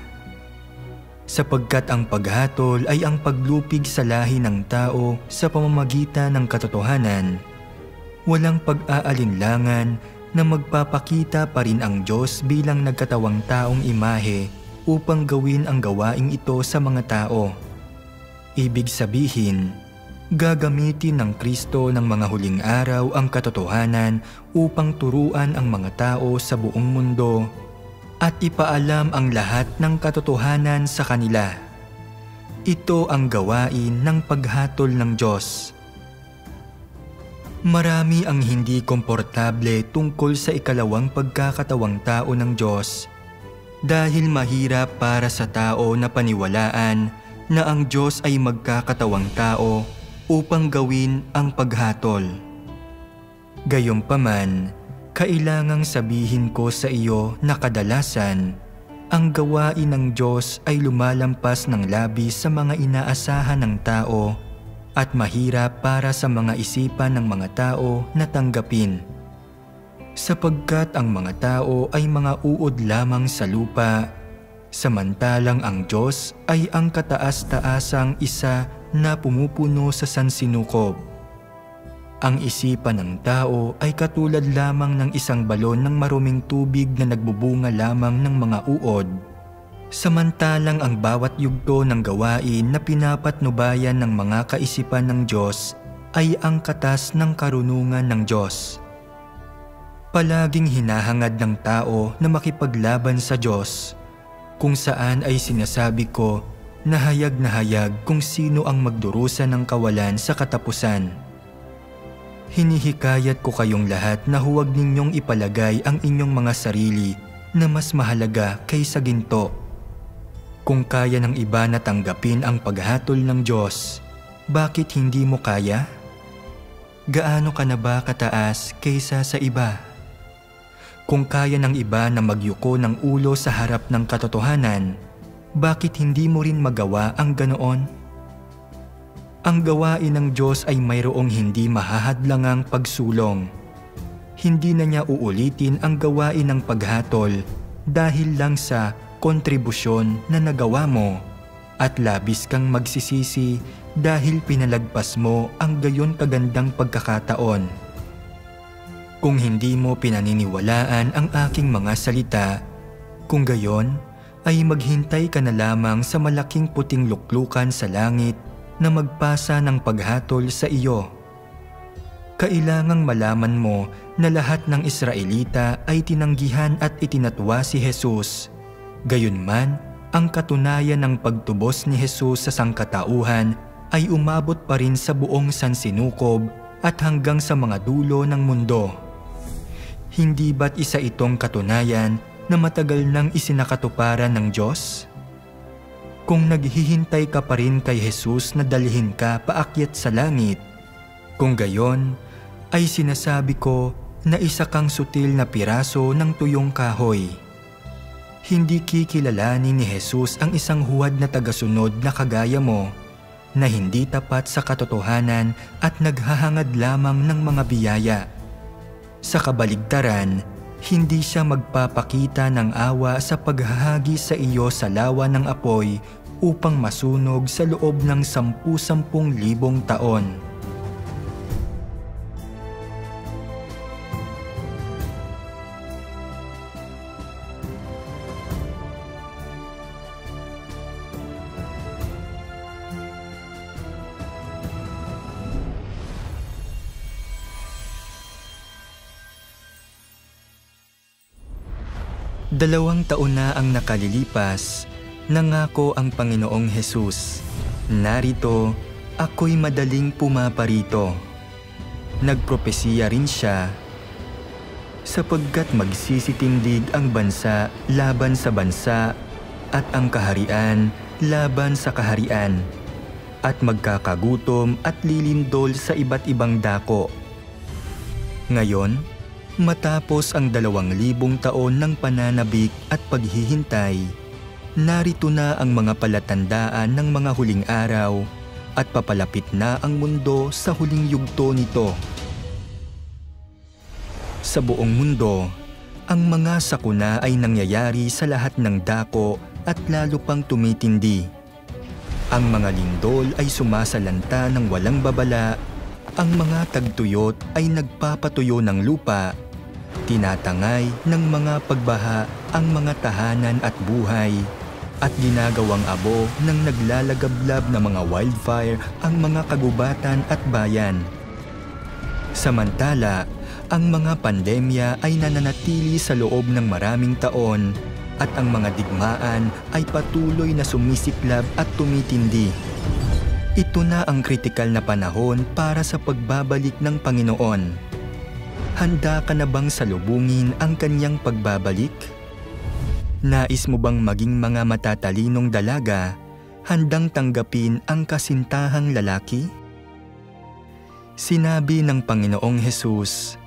sapagkat ang paghatol ay ang paglupig sa lahi ng tao sa pamamagitan ng katotohanan. Walang pag-aalinlangan na magpapakita pa rin ang Diyos bilang nagkatawang taong imahe upang gawin ang gawaing ito sa mga tao. Ibig sabihin, gagamitin ng Kristo ng mga huling araw ang katotohanan upang turuan ang mga tao sa buong mundo at ipaalam ang lahat ng katotohanan sa kanila. Ito ang gawain ng paghatol ng Diyos. Marami ang hindi komportable tungkol sa ikalawang pagkakatawang tao ng Diyos dahil mahirap para sa tao na paniwalaan na ang Diyos ay magkakatawang tao upang gawin ang paghatol. Gayunpaman, kailangang sabihin ko sa iyo na kadalasan, ang gawain ng Diyos ay lumalampas ng labis sa mga inaasahan ng tao at mahirap para sa mga isipan ng mga tao na tanggapin. Sapagkat ang mga tao ay mga uod lamang sa lupa, samantalang ang Diyos ay ang kataas-taasang isa na pumupuno sa sansinukob. Ang isipan ng tao ay katulad lamang ng isang balon ng maruming tubig na nagbubunga lamang ng mga uod. Samantalang ang bawat yugto ng gawain na pinapatnubayan ng mga kaisipan ng Diyos ay ang katas ng karunungan ng Diyos. Palaging hinahangad ng tao na makipaglaban sa Diyos, kung saan ay sinasabi ko na hayag kung sino ang magdurusa ng kawalan sa katapusan. Hinihikayat ko kayong lahat na huwag ninyong ipalagay ang inyong mga sarili na mas mahalaga kaysa ginto. Kung kaya ng iba na tanggapin ang paghatol ng Diyos, bakit hindi mo kaya? Gaano ka na ba kataas kaysa sa iba? Kung kaya ng iba na magyuko ng ulo sa harap ng katotohanan, bakit hindi mo rin magawa ang ganoon? Ang gawain ng Diyos ay mayroong hindi mahahadlangang pagsulong. Hindi na niya uulitin ang gawain ng paghatol dahil lang sa kontribusyon na nagawa mo at labis kang magsisisi dahil pinalagpas mo ang gayon kagandang pagkakataon. Kung hindi mo pinaniniwalaan ang aking mga salita, kung gayon ay maghintay ka na lamang sa malaking puting luklukan sa langit na magpasa ng paghatol sa iyo. Kailangang malaman mo na lahat ng Israelita ay tinanggihan at itinatwa si Jesus. Gayunman, ang katunayan ng pagtubos ni Jesus sa sangkatauhan ay umabot pa rin sa buong sansinukob at hanggang sa mga dulo ng mundo. Hindi ba't isa itong katunayan na matagal nang isinakatuparan ng Diyos? Kung naghihintay ka pa rin kay Jesus na dalhin ka paakyat sa langit, kung gayon, ay sinasabi ko na isa kang sutil na piraso ng tuyong kahoy. Hindi kikilalanin ni Jesus ang isang huwad na tagasunod na kagaya mo, na hindi tapat sa katotohanan at naghahangad lamang ng mga biyaya. Sa kabaligtaran, hindi siya magpapakita ng awa sa paghahagi sa iyo sa lawa ng apoy upang masunog sa loob ng 10,000 taon. 2 taon na ang nakalilipas, nangako ang Panginoong Hesus, "Narito, ako'y madaling pumaparito." Nagpropesiya rin siya, sapagkat magsisitindig ang bansa laban sa bansa at ang kaharian laban sa kaharian, at magkakagutom at lilindol sa iba't ibang dako. Ngayon, matapos ang 2,000 taon ng pananabik at paghihintay, narito na ang mga palatandaan ng mga huling araw at papalapit na ang mundo sa huling yugto nito. Sa buong mundo, ang mga sakuna ay nangyayari sa lahat ng dako at lalo pang tumitindi. Ang mga lindol ay sumasalanta ng walang babala, ang mga tagtuyot ay nagpapatuyo ng lupa, tinatangay ng mga pagbaha ang mga tahanan at buhay, at ginagawang abo ng naglalagablab na mga wildfire ang mga kagubatan at bayan. Samantala, ang mga pandemya ay nananatili sa loob ng maraming taon at ang mga digmaan ay patuloy na sumisiklab at tumitindi. Ito na ang kritikal na panahon para sa pagbabalik ng Panginoon. Handa ka na bang salubungin ang kanyang pagbabalik? Nais mo bang maging mga matatalinong dalaga, handang tanggapin ang kasintahang lalaki? Sinabi ng Panginoong Hesus,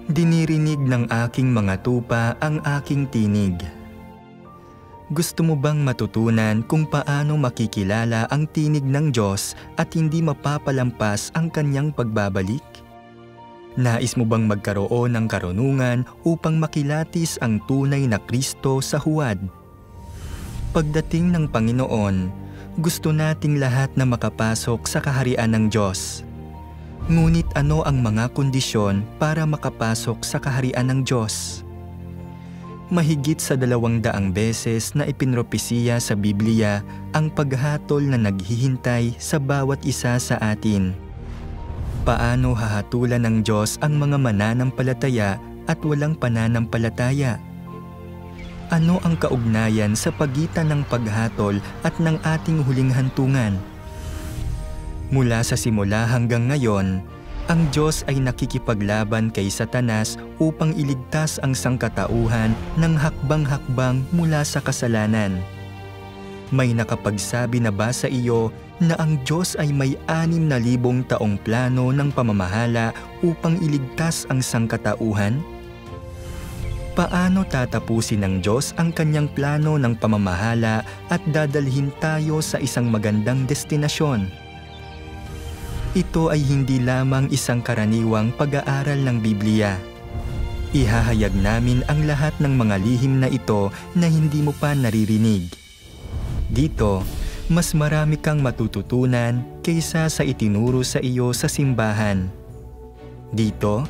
"Dinirinig ng aking mga tupa ang aking tinig." Gusto mo bang matutunan kung paano makikilala ang tinig ng Diyos at hindi mapapalampas ang kanyang pagbabalik? Nais mo bang magkaroon ng karunungan upang makilatis ang tunay na Kristo sa huwad? Pagdating ng Panginoon, gusto nating lahat na makapasok sa kaharian ng Diyos. Ngunit ano ang mga kondisyon para makapasok sa kaharian ng Diyos? Mahigit sa 200 beses na ipinropesiya sa Biblia ang paghatol na naghihintay sa bawat isa sa atin. Paano hahatulan ng Diyos ang mga mananampalataya at walang pananampalataya? Ano ang kaugnayan sa pagitan ng paghatol at ng ating huling hantungan? Mula sa simula hanggang ngayon, ang Diyos ay nakikipaglaban kay Satanas upang iligtas ang sangkatauhan ng hakbang-hakbang mula sa kasalanan. May nakapagsabi na ba sa iyo na ang Diyos ay may 6,000 taong plano ng pamamahala upang iligtas ang sangkatauhan? Paano tatapusin ng Diyos ang kanyang plano ng pamamahala at dadalhin tayo sa isang magandang destinasyon? Ito ay hindi lamang isang karaniwang pag-aaral ng Biblia. Ihahayag namin ang lahat ng mga lihim na ito na hindi mo pa naririnig. Dito, mas marami kang matututunan kaysa sa itinuro sa iyo sa simbahan. Dito,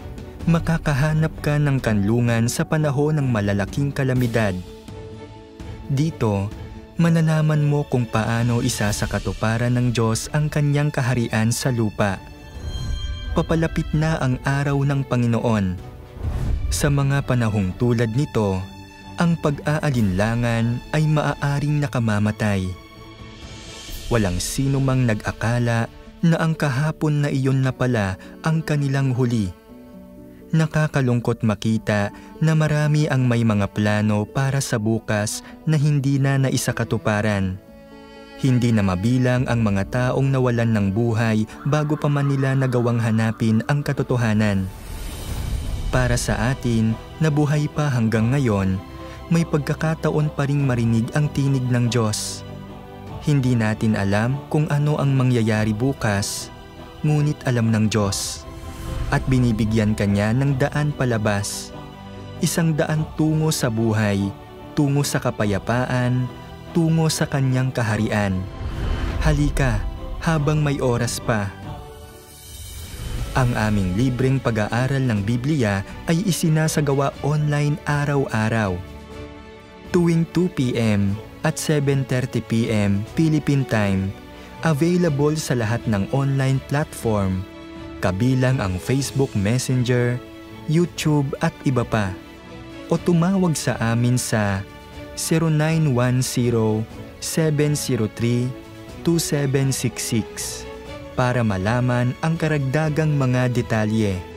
makakahanap ka ng kanlungan sa panahon ng malalaking kalamidad. Dito, malalaman mo kung paano isasakatuparan ng Diyos ang kanyang kaharian sa lupa. Papalapit na ang araw ng Panginoon. Sa mga panahong tulad nito, ang pag-aalinlangan ay maaaring nakamamatay. Walang sino mang nag-akala na ang kahapon na iyon na pala ang kanilang huli. Nakakalungkot makita na marami ang may mga plano para sa bukas na hindi na naisakatuparan. Hindi na mabilang ang mga taong nawalan ng buhay bago pa man nila nagawang hanapin ang katotohanan. Para sa atin na buhay pa hanggang ngayon, may pagkakataon pa ring marinig ang tinig ng Diyos. Hindi natin alam kung ano ang mangyayari bukas, ngunit alam ng Diyos. At binibigyan kanya ng daan palabas. Isang daan tungo sa buhay, tungo sa kapayapaan, tungo sa kanyang kaharian. Halika, habang may oras pa. Ang aming libreng pag-aaral ng Biblia ay isinasagawa online araw-araw. Tuwing 2 p.m. at 7:30 p.m. Philippine Time, available sa lahat ng online platform, kabilang ang Facebook Messenger, YouTube at iba pa. o tumawag sa amin sa 0910-703-2766 para malaman ang karagdagang mga detalye.